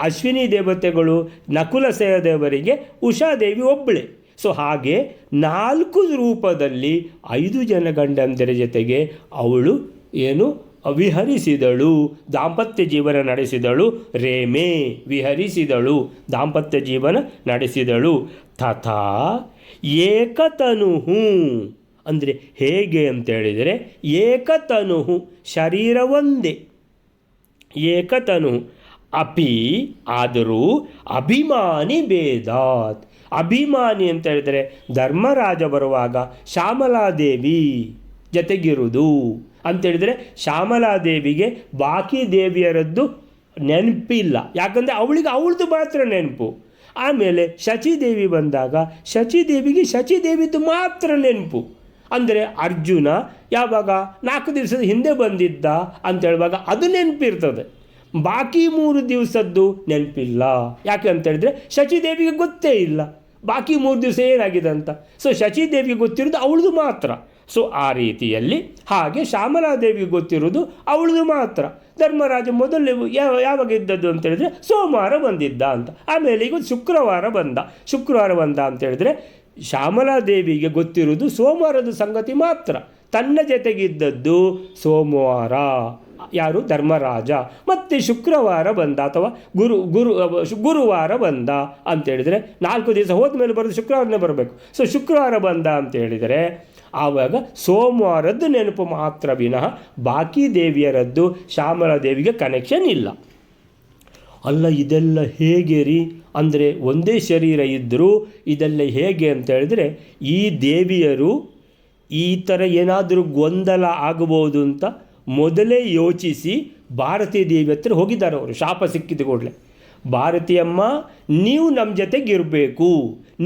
ಅಶ್ವಿನಿ ದೇವತೆಗಳು ನಕುಲ ಸಹದೇವರಿಗೆ ಉಷಾದೇವಿ ಒಬ್ಬಳೇ. ಸೊ ಹಾಗೆ 4 ರೂಪದಲ್ಲಿ 5 ಜನ ಗಂಡಂದರ ಜೊತೆಗೆ ಅವಳು ವಿಹರಿಸಿದಳು, ದಾಂಪತ್ಯ ಜೀವನ ನಡೆಸಿದಳು. ರೇಮೆ ವಿಹರಿಸಿದಳು, ದಾಂಪತ್ಯ ಜೀವನ ನಡೆಸಿದಳು. ತಥಾ ಏಕತನುಹು ಅಂದರೆ ಹೇಗೆ ಅಂತೇಳಿದರೆ, ಏಕತನುಹು ಶರೀರ ಒಂದೇ, ಏಕತನು. ಅಪಿ ಆದರೂ ಅಭಿಮಾನಿ ಭೇದಾತ್, ಅಭಿಮಾನಿ ಅಂತ ಹೇಳಿದರೆ ಧರ್ಮರಾಜ ಬರುವಾಗ ಶ್ಯಾಮಲಾದೇವಿ ಜೊತೆಗಿರುವುದು ಅಂತೇಳಿದರೆ, ಶ್ಯಾಮಲಾದೇವಿಗೆ ಬಾಕಿ ದೇವಿಯರದ್ದು ನೆನಪಿಲ್ಲ. ಯಾಕಂದರೆ ಅವಳಿಗೆ ಅವಳದು ಮಾತ್ರ ನೆನಪು. ಆಮೇಲೆ ಶಚಿದೇವಿ ಬಂದಾಗ ಶಚಿದೇವಿಗೆ ಶಚಿದೇವಿದು ಮಾತ್ರ ನೆನಪು. ಅಂದರೆ ಅರ್ಜುನ ಯಾವಾಗ 4 ದಿವಸದ ಹಿಂದೆ ಬಂದಿದ್ದ ಅಂತ ಹೇಳುವಾಗ ಅದು ನೆನಪಿರ್ತದೆ. ಬಾಕಿ 3 ದಿವಸದ್ದು ನೆನಪಿಲ್ಲ. ಯಾಕೆ ಅಂತೇಳಿದರೆ ಶಚಿದೇವಿಗೆ ಗೊತ್ತೇ ಇಲ್ಲ ಬಾಕಿ 3 ದಿವಸ ಏನಾಗಿದೆ ಅಂತ. ಸೊ ಶಚಿದೇವಿಗೆ ಗೊತ್ತಿರೋದು ಅವಳದು ಮಾತ್ರ. ಸೊ ಆ ರೀತಿಯಲ್ಲಿ ಹಾಗೆ ಶ್ಯಾಮಲಾದೇವಿಗೆ ಗೊತ್ತಿರೋದು ಅವಳದು ಮಾತ್ರ. ಧರ್ಮರಾಜ ಮೊದಲು ಯಾವಾಗ ಇದ್ದದ್ದು ಅಂತೇಳಿದರೆ ಸೋಮವಾರ ಬಂದಿದ್ದ ಅಂತ. ಆಮೇಲೆ ಈಗ ಶುಕ್ರವಾರ ಬಂದ ಅಂತೇಳಿದರೆ ಶ್ಯಾಮಲಾದೇವಿಗೆ ಗೊತ್ತಿರೋದು ಸೋಮವಾರದ ಸಂಗತಿ ಮಾತ್ರ. ತನ್ನ ಜೊತೆಗಿದ್ದದ್ದು ಸೋಮವಾರ ಯಾರು, ಧರ್ಮರಾಜ. ಮತ್ತು ಶುಕ್ರವಾರ ಬಂದ ಅಥವಾ ಗುರುವಾರ ಬಂದ ಅಂತೇಳಿದರೆ 4 ದಿವಸ ಹೋದ ಮೇಲೆ ಬರೋದು ಶುಕ್ರವಾರನೇ ಬರಬೇಕು. ಸೊ ಶುಕ್ರವಾರ ಬಂದ ಅಂತೇಳಿದರೆ ಆವಾಗ ಸೋಮವಾರದ್ದು ನೆನಪು ಮಾತ್ರ ವಿನಃ ಬಾಕಿ ದೇವಿಯರದ್ದು ಶ್ಯಾಮಲಾ ದೇವಿಗೆ ಕನೆಕ್ಷನ್ ಇಲ್ಲ. ಅಲ್ಲ ಇದೆಲ್ಲ ಹೇಗೆ ರೀ ಅಂದರೆ, ಒಂದೇ ಶರೀರ ಇದ್ದರೂ ಇದೆಲ್ಲ ಹೇಗೆ ಅಂತ ಹೇಳಿದ್ರೆ, ಈ ದೇವಿಯರು ಈ ಥರ ಏನಾದರೂ ಗೊಂದಲ ಆಗಬಹುದು ಅಂತ ಮೊದಲೇ ಯೋಚಿಸಿ ಭಾರತೀ ದೇವಿ ಹತ್ರ ಹೋಗಿದ್ದಾರೆ ಅವರು. ಶಾಪ ಸಿಕ್ಕಿದ ಕೂಡಲೇ, ಭಾರತೀಯಮ್ಮ ನೀವು ನಮ್ಮ ಜೊತೆಗಿರಬೇಕು,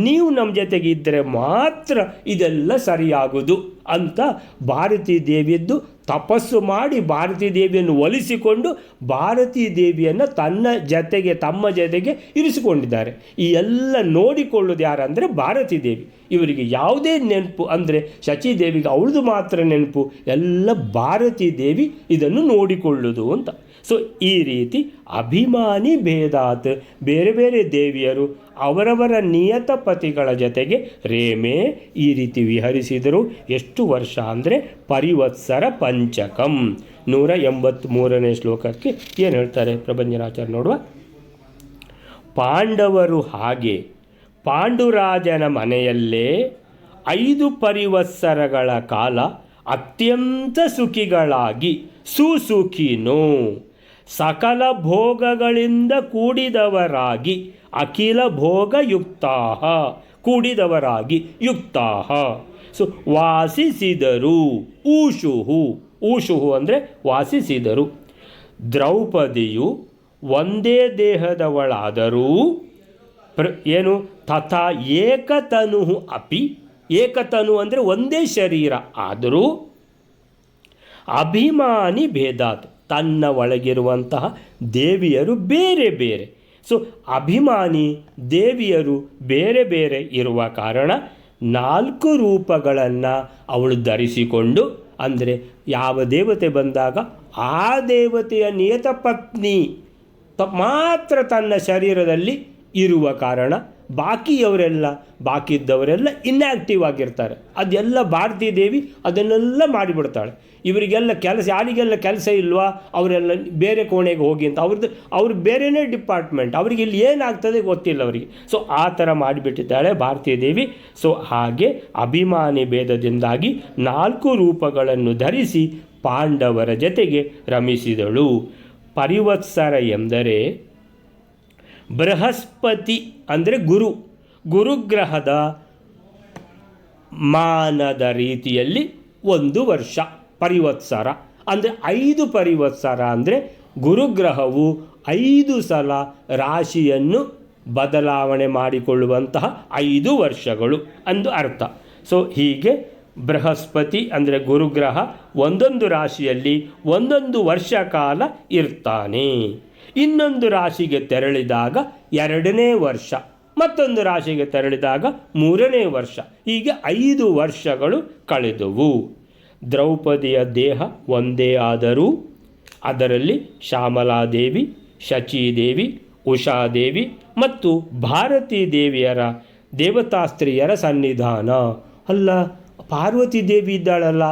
ನೀವು ನಮ್ಮ ಜೊತೆಗಿದ್ದರೆ ಮಾತ್ರ ಇದೆಲ್ಲ ಸರಿಯಾಗೋದು ಅಂತ ಭಾರತೀ ದೇವಿಯದ್ದು ತಪಸ್ಸು ಮಾಡಿ ಭಾರತೀ ದೇವಿಯನ್ನು ಒಲಿಸಿಕೊಂಡು ಭಾರತೀ ದೇವಿಯನ್ನು ತಮ್ಮ ಜೊತೆಗೆ ಇರಿಸಿಕೊಂಡಿದ್ದಾರೆ. ಈ ಎಲ್ಲ ನೋಡಿಕೊಳ್ಳೋದು ಯಾರಂದರೆ ಭಾರತೀ ದೇವಿ. ಇವರಿಗೆ ಯಾವುದೇ ನೆನಪು ಅಂದರೆ ಶಚಿದೇವಿಗೆ ಅವಳದು ಮಾತ್ರ ನೆನಪು, ಎಲ್ಲ ಭಾರತೀ ದೇವಿ ಇದನ್ನು ನೋಡಿಕೊಳ್ಳೋದು ಅಂತ. ಸೊ ಈ ರೀತಿ ಅಭಿಮಾನಿ ಭೇದಾತ್, ಬೇರೆ ಬೇರೆ ದೇವಿಯರು ಅವರವರ ನಿಯತ ಪತಿಗಳ ಜೊತೆಗೆ ರೇಮೆ ಈ ರೀತಿ ವಿಹರಿಸಿದರು. ಎಷ್ಟು ವರ್ಷ ಅಂದರೆ ಪರಿವತ್ಸರ ಪಂಚಕಂ. 183ನೇ ಶ್ಲೋಕಕ್ಕೆ ಏನು ಹೇಳ್ತಾರೆ ಪ್ರಭಂಜನಾಚಾರ್ಯ ನೋಡುವ. ಪಾಂಡವರು ಹಾಗೆ ಪಾಂಡುರಾಜನ ಮನೆಯಲ್ಲೇ 5 ಪರಿವತ್ಸರಗಳ ಕಾಲ ಅತ್ಯಂತ ಸುಖಿಗಳಾಗಿ ಸುಸುಖಿನೋ ಸಕಲ ಭೋಗಗಳಿಂದ ಕೂಡಿದವರಾಗಿ ಅಖಿಲ ಭೋಗಯುಕ್ತಾಹ ಕೂಡಿದವರಾಗಿ ಯುಕ್ತಾಹ. ಸೊ ವಾಸಿಸಿದರು. ಊಷುಹು ಅಂದರೆ ವಾಸಿಸಿದರು. ದ್ರೌಪದಿಯು ಒಂದೇ ದೇಹದವಳಾದರೂ ಏನು ತಥಾ ಏಕತನು ಅಪಿ, ಏಕತನು ಅಂದರೆ ಒಂದೇ ಶರೀರ ಆದರೂ ಅಭಿಮಾನಿ ಭೇದಾತ್, ತನ್ನ ಒಳಗಿರುವಂತಹ ದೇವಿಯರು ಬೇರೆ ಬೇರೆ. ಸೊ ಅಭಿಮಾನಿ ದೇವಿಯರು ಬೇರೆ ಬೇರೆ ಇರುವ ಕಾರಣ 4 ರೂಪಗಳನ್ನು ಅವಳು ಧರಿಸಿಕೊಂಡು, ಅಂದರೆ ಯಾವ ದೇವತೆ ಬಂದಾಗ ಆ ದೇವತೆಯ ನಿಯತ ಪತ್ನಿ ಮಾತ್ರ ತನ್ನ ಶರೀರದಲ್ಲಿ ಇರುವ ಕಾರಣ ಬಾಕಿ ಇದ್ದವರೆಲ್ಲ ಇನ್ಯಾಕ್ಟಿವ್ ಆಗಿರ್ತಾರೆ. ಅದೆಲ್ಲ ಭಾರತೀ ದೇವಿ ಅದನ್ನೆಲ್ಲ ಮಾಡಿಬಿಡ್ತಾಳೆ. ಇವರಿಗೆಲ್ಲ ಯಾರಿಗೆಲ್ಲ ಕೆಲಸ ಇಲ್ವಾ ಅವರೆಲ್ಲ ಬೇರೆ ಕೋಣೆಗೆ ಹೋಗಿ ಅಂತ ಅವ್ರು ಬೇರೆಯೇ ಡಿಪಾರ್ಟ್ಮೆಂಟ್, ಅವರಿಗೆ ಇಲ್ಲಿ ಏನಾಗ್ತದೆ ಗೊತ್ತಿಲ್ಲ ಅವರಿಗೆ. ಸೊ ಆ ಥರ ಮಾಡಿಬಿಟ್ಟಿದ್ದಾಳೆ ಭಾರತೀ ದೇವಿ. ಸೊ ಹಾಗೆ ಅಭಿಮಾನಿ ಭೇದದಿಂದಾಗಿ 4 ರೂಪಗಳನ್ನು ಧರಿಸಿ ಪಾಂಡವರ ಜೊತೆಗೆ ರಮಿಸಿದಳು. ಪರಿವತ್ಸರ ಎಂದರೆ ಬೃಹಸ್ಪತಿ ಅಂದರೆ ಗುರುಗ್ರಹದ ಮಾನದ ರೀತಿಯಲ್ಲಿ 1 ವರ್ಷ ಪರಿವತ್ಸರ ಅಂದರೆ 5 ಪರಿವತ್ಸರ ಅಂದರೆ ಗುರುಗ್ರಹವು 5 ಸಲ ರಾಶಿಯನ್ನು ಬದಲಾವಣೆ ಮಾಡಿಕೊಳ್ಳುವಂತಹ 5 ವರ್ಷಗಳು ಅಂದು ಅರ್ಥ. ಸೊ ಹೀಗೆ ಬೃಹಸ್ಪತಿ ಅಂದರೆ ಗುರುಗ್ರಹ ಒಂದೊಂದು ರಾಶಿಯಲ್ಲಿ 1 ವರ್ಷ ಕಾಲ ಇರ್ತಾನೆ. ಇನ್ನೊಂದು ರಾಶಿಗೆ ತೆರಳಿದಾಗ 2ನೇ ವರ್ಷ, ಮತ್ತೊಂದು ರಾಶಿಗೆ ತೆರಳಿದಾಗ 3ನೇ ವರ್ಷ, ಹೀಗೆ 5 ವರ್ಷಗಳು ಕಳೆದವು. ದ್ರೌಪದಿಯ ದೇಹ ಒಂದೇ ಆದರೂ ಅದರಲ್ಲಿ ಶ್ಯಾಮಲಾದೇವಿ, ಶಚೀದೇವಿ, ಉಷಾದೇವಿ ಮತ್ತು ಭಾರತೀ ದೇವಿಯರ ದೇವತಾಸ್ತ್ರೀಯರ ಸನ್ನಿಧಾನ. ಅಲ್ಲ, ಪಾರ್ವತಿ ದೇವಿ ಇದ್ದಾಳಲ್ಲ,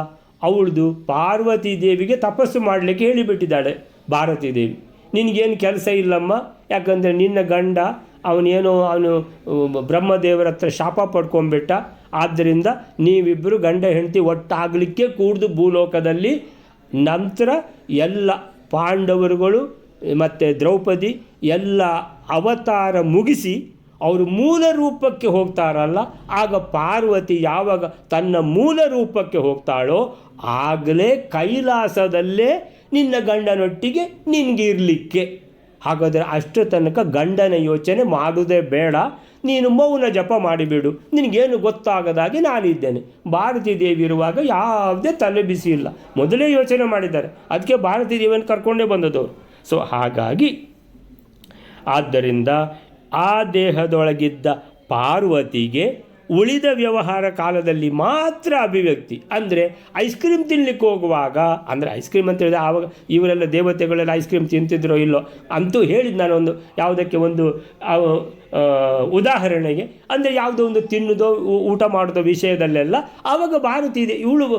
ಅವಳದು ಪಾರ್ವತಿ ದೇವಿಗೆ ತಪಸ್ಸು ಮಾಡಲಿಕ್ಕೆ ಹೇಳಿಬಿಟ್ಟಿದ್ದಾಳೆ ಭಾರತೀ ದೇವಿ. ನಿನಗೇನು ಕೆಲಸ ಇಲ್ಲಮ್ಮ, ಯಾಕಂದರೆ ನಿನ್ನ ಗಂಡ ಅವನು ಬ್ರಹ್ಮದೇವರ ಹತ್ರ ಶಾಪ ಪಡ್ಕೊಂಡ್ಬಿಟ್ಟ, ಆದ್ದರಿಂದ ನೀವಿಬ್ಬರು ಗಂಡ ಹೆಂಡತಿ ಒಟ್ಟಾಗಲಿಕ್ಕೆ ಕೂಡ್ದು ಭೂಲೋಕದಲ್ಲಿ. ನಂತರ ಎಲ್ಲ ಪಾಂಡವರುಗಳು ಮತ್ತು ದ್ರೌಪದಿ ಎಲ್ಲ ಅವತಾರ ಮುಗಿಸಿ ಅವರು ಮೂಲ ರೂಪಕ್ಕೆ ಹೋಗ್ತಾರಲ್ಲ, ಆಗ ಪಾರ್ವತಿ ಯಾವಾಗ ತನ್ನ ಮೂಲ ರೂಪಕ್ಕೆ ಹೋಗ್ತಾಳೋ ಆಗಲೇ ಕೈಲಾಸದಲ್ಲೇ ನಿನ್ನ ಗಂಡನೊಟ್ಟಿಗೆ ನಿನಗಿರಲಿಕ್ಕೆ. ಹಾಗಾದರೆ ಅಷ್ಟು ತನಕ ಗಂಡನ ಯೋಚನೆ ಮಾಡೋದೇ ಬೇಡ, ನೀನು ಮೌನ ಜಪ ಮಾಡಿಬಿಡು, ನಿನಗೇನು ಗೊತ್ತಾಗದಾಗಿ ನಾನಿದ್ದೇನೆ. ಭಾರತೀ ದೇವಿ ಇರುವಾಗ ಯಾವುದೇ ತಲೆ ಬಿಸಿ ಇಲ್ಲ, ಮೊದಲೇ ಯೋಚನೆ ಮಾಡಿದ್ದಾರೆ, ಅದಕ್ಕೆ ಭಾರತೀ ದೇವಿಯನ್ನು ಕರ್ಕೊಂಡೇ ಬಂದದವರು. ಸೊ ಹಾಗಾಗಿ ಆದ್ದರಿಂದ ಆ ದೇಹದೊಳಗಿದ್ದ ಪಾರ್ವತಿಗೆ ಉಳಿದ ವ್ಯವಹಾರ ಕಾಲದಲ್ಲಿ ಮಾತ್ರ ಅಭಿವ್ಯಕ್ತಿ. ಅಂದರೆ ಐಸ್ ಕ್ರೀಮ್ ತಿನ್ನಲಿಕ್ಕೆ ಹೋಗುವಾಗ, ಅಂದರೆ ಐಸ್ ಕ್ರೀಮ್ ಅಂತ ಹೇಳಿದ್ರೆ ಆವಾಗ ಇವರೆಲ್ಲ ದೇವತೆಗಳೆಲ್ಲ ಐಸ್ ಕ್ರೀಮ್ ತಿಂತಿದ್ರೋ ಇಲ್ಲೋ ಅಂತೂ ಹೇಳಿದ್ದು ನಾನು ಯಾವುದಕ್ಕೆ ಒಂದು ಉದಾಹರಣೆಗೆ. ಅಂದರೆ ಯಾವುದೋ ಒಂದು ತಿನ್ನೋದೋ ಊಟ ಮಾಡೋದೋ ವಿಷಯದಲ್ಲೆಲ್ಲ ಆವಾಗ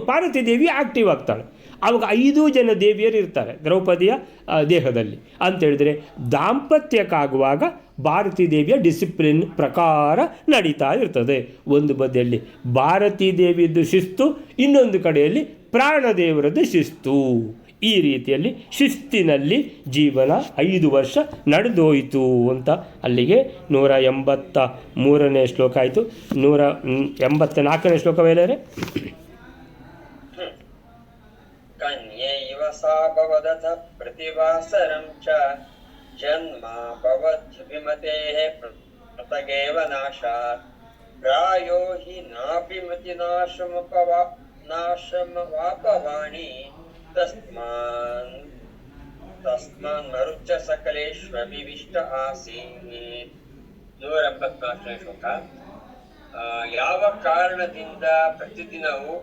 ಪಾರ್ವತಿ ದೇವಿ ಆ್ಯಕ್ಟಿವ್ ಆಗ್ತಾಳೆ. ಆವಾಗ 5 ಜನ ದೇವಿಯರು ಇರ್ತಾರೆ ದ್ರೌಪದಿಯ ದೇಹದಲ್ಲಿ. ಅಂತೇಳಿದರೆ ದಾಂಪತ್ಯಕ್ಕಾಗುವಾಗ ಭಾರತೀ ದೇವಿಯ ಡಿಸಿಪ್ಲಿನ್ ಪ್ರಕಾರ ನಡೀತಾ ಇರ್ತದೆ. ಒಂದು ಬದಿಯಲ್ಲಿ ಭಾರತೀ ದೇವಿಯದ್ದು ಶಿಸ್ತು, ಇನ್ನೊಂದು ಕಡೆಯಲ್ಲಿ ಪ್ರಾಣದೇವರದ್ದು ಶಿಸ್ತು. ಈ ರೀತಿಯಲ್ಲಿ ಶಿಸ್ತಿನಲ್ಲಿ ಜೀವನ 5 ವರ್ಷ ನಡೆದೋಯಿತು ಅಂತ. ಅಲ್ಲಿಗೆ 183ನೇ ಶ್ಲೋಕ ಆಯಿತು. 184ನೇ ಶ್ಲೋಕ ವೇಳೆಯರೆ ಕನ್ಯೈವ ಸಾ ಭವದಥ ಪ್ರತಿವಾಸರಂ ಚ ಜನ್ಮ ಭವದ್ಭಿಮತೇಃ ಪೃಥಗೇವ ನಾಶಾತ್ ಪ್ರಾಯೋ ಹಿ ನಾಭಿಮತಿ ನಾಶಮವಾಪವಾಣಿ ತಸ್ಮಾನ್ ಮರುಚ್ಚ ಸಕಲೇಶ್ವವಿವಿಷ್ಟ ಆಸೀತ್. 184ನೇ ಶ್ಲೋಕ. ಯಾವ ಕಾರಣದಿಂದ ಪ್ರತಿದಿನವೂ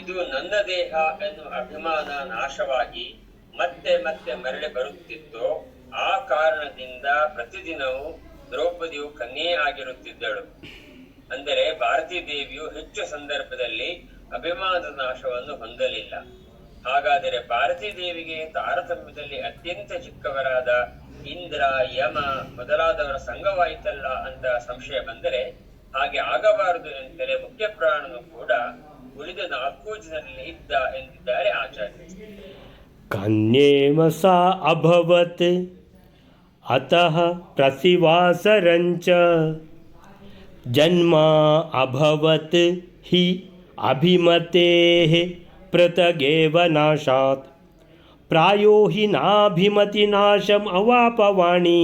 ಇದು ನನ್ನ ದೇಹ ಎನ್ನುವ ಅಭಿಮಾನ ನಾಶವಾಗಿ ಮತ್ತೆ ಮತ್ತೆ ಮರಳಿ ಬರುತ್ತಿತ್ತೋ ಆ ಕಾರಣದಿಂದ ಪ್ರತಿದಿನವೂ ದ್ರೌಪದಿಯು ಕನ್ಯೆ ಆಗಿರುತ್ತಿದ್ದಳು. ಅಂದರೆ ಭಾರತೀ ದೇವಿಯು ಹೆಚ್ಚು ಸಂದರ್ಭದಲ್ಲಿ ಅಭಿಮಾನದ ನಾಶವನ್ನು ಹೊಂದಲಿಲ್ಲ. ಹಾಗಾದರೆ ಭಾರತೀ ದೇವಿಗೆ ತಾರತಮ್ಯದಲ್ಲಿ ಅತ್ಯಂತ ಚಿಕ್ಕವರಾದ ಇಂದ್ರ, ಯಮ ಮೊದಲಾದವರ ಸಂಘವಾಯಿತಲ್ಲ ಅಂತ ಸಂಶಯ ಬಂದರೆ ಹಾಗೆ ಆಗಬಾರದು ಎಂದರೆ ಮುಖ್ಯ ಪ್ರಾಣನು ಕೂಡ ಉಳಿದ 4 ಜನರಲ್ಲಿ ಇದ್ದ ಎಂದಿದ್ದಾರೆ ಆಚಾರ್ಯ. ಕನ್ಯೇವ ಸಾ ಅಭವತ್ ಅತಃ ಪ್ರತಿವಾಸರಂಚ ಜನ್ಮ ಅಭವತ್ ಹಿ ಅಭಿಮತೇಃ ಪೃಥಗೇವ ನಾಶಾತ್ ಪ್ರಾಯೋ ಹಿ ನಾಭಿಮತಿ ನಾಶಂ ಅವಾಪವಾಣಿ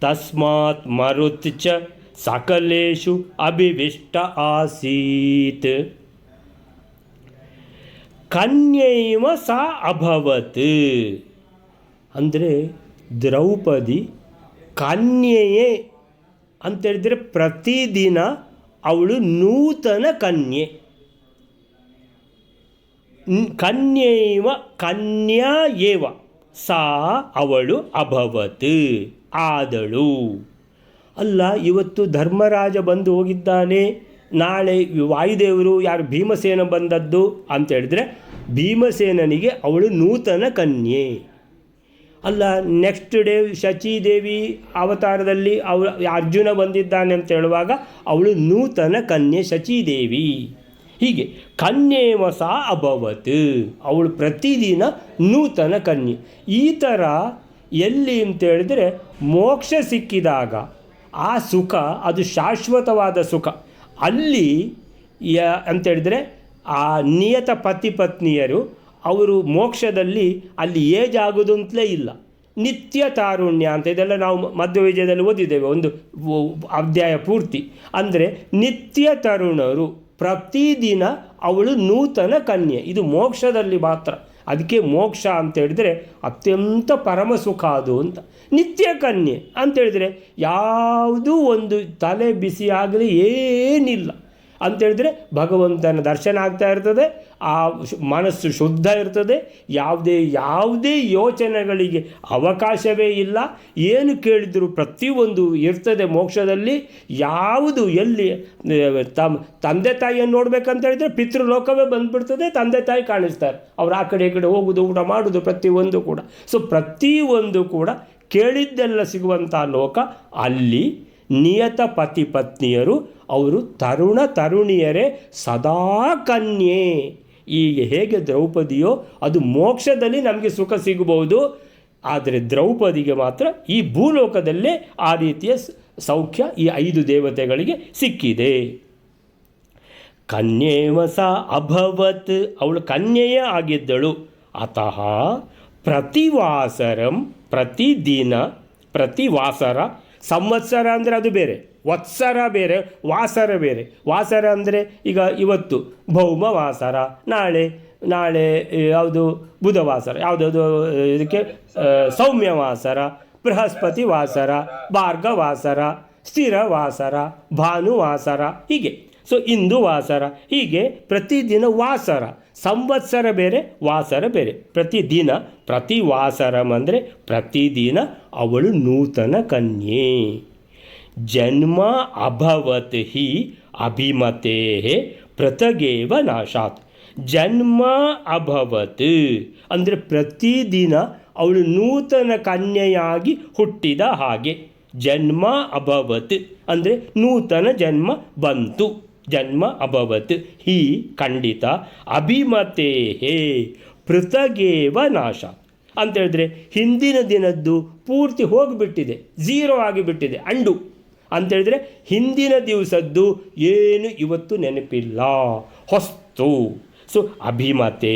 ತಸ್ಮಾತ್ ಮರುತ್ ಚ ಸಕಲೇಶು ಅಭಿವಿಷ್ಟ ಆಸೀತ್. ಕನ್ಯೈವ ಸಾ ಅಭವತ್ ಅಂದರೆ ದ್ರೌಪದಿ ಕನ್ಯೆಯೇ ಅಂತೇಳಿದರೆ ಪ್ರತಿದಿನ ಅವಳು ನೂತನ ಕನ್ಯೆ. ಕನ್ಯೈವ ಕನ್ಯಾ ಏವ ಸಾ ಅವಳು ಅಭವತ್ ಆದಳು. ಅಲ್ಲ ಇವತ್ತು ಧರ್ಮರಾಜ ಬಂದು ಹೋಗಿದ್ದಾನೆ, ನಾಳೆ ವಾಯುದೇವರು ಯಾರು ಭೀಮಸೇನ ಬಂದದ್ದು ಅಂತೇಳಿದ್ರೆ ಭೀಮಸೇನನಿಗೆ ಅವಳು ನೂತನ ಕನ್ಯೆ. ಅಲ್ಲ ನೆಕ್ಸ್ಟ್ ಡೇ ಶಚೀದೇವಿ ಅವತಾರದಲ್ಲಿ ಅರ್ಜುನ ಬಂದಿದ್ದಾನೆ ಅಂತ ಹೇಳುವಾಗ ಅವಳು ನೂತನ ಕನ್ಯೆ ಶಚೀದೇವಿ. ಹೀಗೆ ಕನ್ಯೇವ ಸಾ ಅಭವತ್, ಅವಳು ಪ್ರತಿದಿನ ನೂತನ ಕನ್ಯೆ. ಈ ಥರ ಎಲ್ಲಿ ಅಂತೇಳಿದರೆ ಮೋಕ್ಷ ಸಿಕ್ಕಿದಾಗ ಆ ಸುಖ ಅದು ಶಾಶ್ವತವಾದ ಸುಖ. ಅಲ್ಲಿ ಅಂತೇಳಿದರೆ ಆ ನಿಯತ ಪತಿ ಪತ್ನಿಯರು ಅವರು ಮೋಕ್ಷದಲ್ಲಿ ಅಲ್ಲಿ ಏಜ್ ಆಗೋದು ಅಂತಲೇ ಇಲ್ಲ. ನಿತ್ಯ ತಾರುಣ್ಯ ಅಂತ ಇದೆಲ್ಲ ನಾವು ಮಧ್ವವಿಜಯದಲ್ಲಿ ಓದಿದ್ದೇವೆ ಒಂದು ಅಧ್ಯಾಯ ಪೂರ್ತಿ. ಅಂದರೆ ನಿತ್ಯ ತರುಣರು, ಪ್ರತಿದಿನ ಅವಳು ನೂತನ ಕನ್ಯೆ. ಇದು ಮೋಕ್ಷದಲ್ಲಿ ಮಾತ್ರ. ಅದಕ್ಕೆ ಮೋಕ್ಷ ಅಂತ ಹೇಳಿದರೆ ಅತ್ಯಂತ ಪರಮ ಸುಖ ಅದು ಅಂತ. ನಿತ್ಯ ಕನ್ಯೆ ಅಂತೇಳಿದರೆ ಯಾವುದೂ ಒಂದು ತಲೆ ಬಿಸಿ ಆಗಲಿ ಏನಿಲ್ಲ ಅಂತೇಳಿದರೆ ಭಗವಂತನ ದರ್ಶನ ಆಗ್ತಾ ಇರ್ತದೆ, ಆ ಮನಸ್ಸು ಶುದ್ಧ ಇರ್ತದೆ, ಯಾವುದೇ ಯೋಚನೆಗಳಿಗೆ ಅವಕಾಶವೇ ಇಲ್ಲ. ಏನು ಕೇಳಿದರೂ ಪ್ರತಿಯೊಂದು ಇರ್ತದೆ ಮೋಕ್ಷದಲ್ಲಿ. ಯಾವುದು ಎಲ್ಲಿ ತಂದೆ ತಾಯಿಯನ್ನು ನೋಡ್ಬೇಕಂತ ಹೇಳಿದರೆ ಪಿತೃಲೋಕವೇ ಬಂದುಬಿಡ್ತದೆ, ತಂದೆ ತಾಯಿ ಕಾಣಿಸ್ತಾರೆ, ಅವ್ರು ಆ ಕಡೆ ಈ ಕಡೆ ಹೋಗೋದು ಊಟ ಮಾಡೋದು ಪ್ರತಿಯೊಂದು ಕೂಡ. ಸೊ ಪ್ರತಿಯೊಂದು ಕೂಡ ಕೇಳಿದ್ದೆಲ್ಲ ಸಿಗುವಂಥ ಲೋಕ. ಅಲ್ಲಿ ನಿಯತ ಪತಿ ಪತ್ನಿಯರು ಅವರು ತರುಣ ತರುಣಿಯರೇ ಸದಾ ಕನ್ಯೆ. ಈಗ ಹೇಗೆ ದ್ರೌಪದಿಯೋ ಅದು ಮೋಕ್ಷದಲ್ಲಿ ನಮಗೆ ಸುಖ ಸಿಗಬಹುದು, ಆದರೆ ದ್ರೌಪದಿಗೆ ಮಾತ್ರ ಈ ಭೂಲೋಕದಲ್ಲೇ ಆ ರೀತಿಯ ಸೌಖ್ಯ ಈ 5 ದೇವತೆಗಳಿಗೆ ಸಿಕ್ಕಿದೆ. ಕನ್ಯೇವ ಸಾ ಅಭವತ್, ಅವಳು ಕನ್ಯೆಯೇ ಆಗಿದ್ದಳು. ಅತಃ ಪ್ರತಿವಾಸರಂ, ಪ್ರತಿದಿನ, ಪ್ರತಿವಾಸರ, ಸಂವತ್ಸರ ಅಂದರೆ ಅದು ಬೇರೆ, ವತ್ಸರ ಬೇರೆ, ವಾಸರ ಬೇರೆ. ವಾಸರ ಅಂದರೆ ಈಗ ಇವತ್ತು ಭೌಮ ವಾಸರ, ನಾಳೆ ಯಾವುದು ಬುಧವಾಸರ, ಯಾವುದಾವುದು ಇದಕ್ಕೆ ಸೌಮ್ಯ ವಾಸರ, ಬೃಹಸ್ಪತಿ ವಾಸರ, ಭಾರ್ಗ ವಾಸರ, ಸ್ಥಿರ ವಾಸರ, ಭಾನುವಾಸರ, ಹೀಗೆ. ಸೊ ಇಂದು ವಾಸರ, ಹೀಗೆ ಪ್ರತಿದಿನ ವಾಸರ. ಸಂವತ್ಸರ ಬೇರೆ, ವಾಸರ ಬೇರೆ. ಪ್ರತಿದಿನ, ಪ್ರತಿವಾಸರಂ ಅಂದರೆ ಪ್ರತಿದಿನ ಅವಳು ನೂತನ ಕನ್ಯೆ. ಜನ್ಮ ಅಭವತ್ ಹಿ ಅಭಿಮತೆ ಪೃಥಗೇವ ನಾಶಾತ್. ಜನ್ಮ ಅಭವತ್ ಅಂದರೆ ಪ್ರತಿದಿನ ಅವಳು ನೂತನ ಕನ್ಯೆಯಾಗಿ ಹುಟ್ಟಿದ ಹಾಗೆ. ಜನ್ಮ ಅಭವತ್ ಅಂದರೆ ನೂತನ ಜನ್ಮ ಬಂತು, ಜನ್ಮ ಅಭವತ್. ಹಿ ಖಂಡಿತ, ಅಭಿಮತೆ ಪೃಥಗೇವ ನಾಶಾತ್ ಅಂತೇಳಿದ್ರೆ ಹಿಂದಿನ ದಿನದ್ದು ಪೂರ್ತಿ ಹೋಗಿಬಿಟ್ಟಿದೆ, ಝೀರೋ ಆಗಿಬಿಟ್ಟಿದೆ, ಅಂಡು ಅಂತೇಳಿದರೆ ಹಿಂದಿನ ದಿವಸದ್ದು ಏನು ಇವತ್ತು ನೆನಪಿಲ್ಲ, ಹೊಸ್ತು. ಸೊ ಅಭಿಮತೆ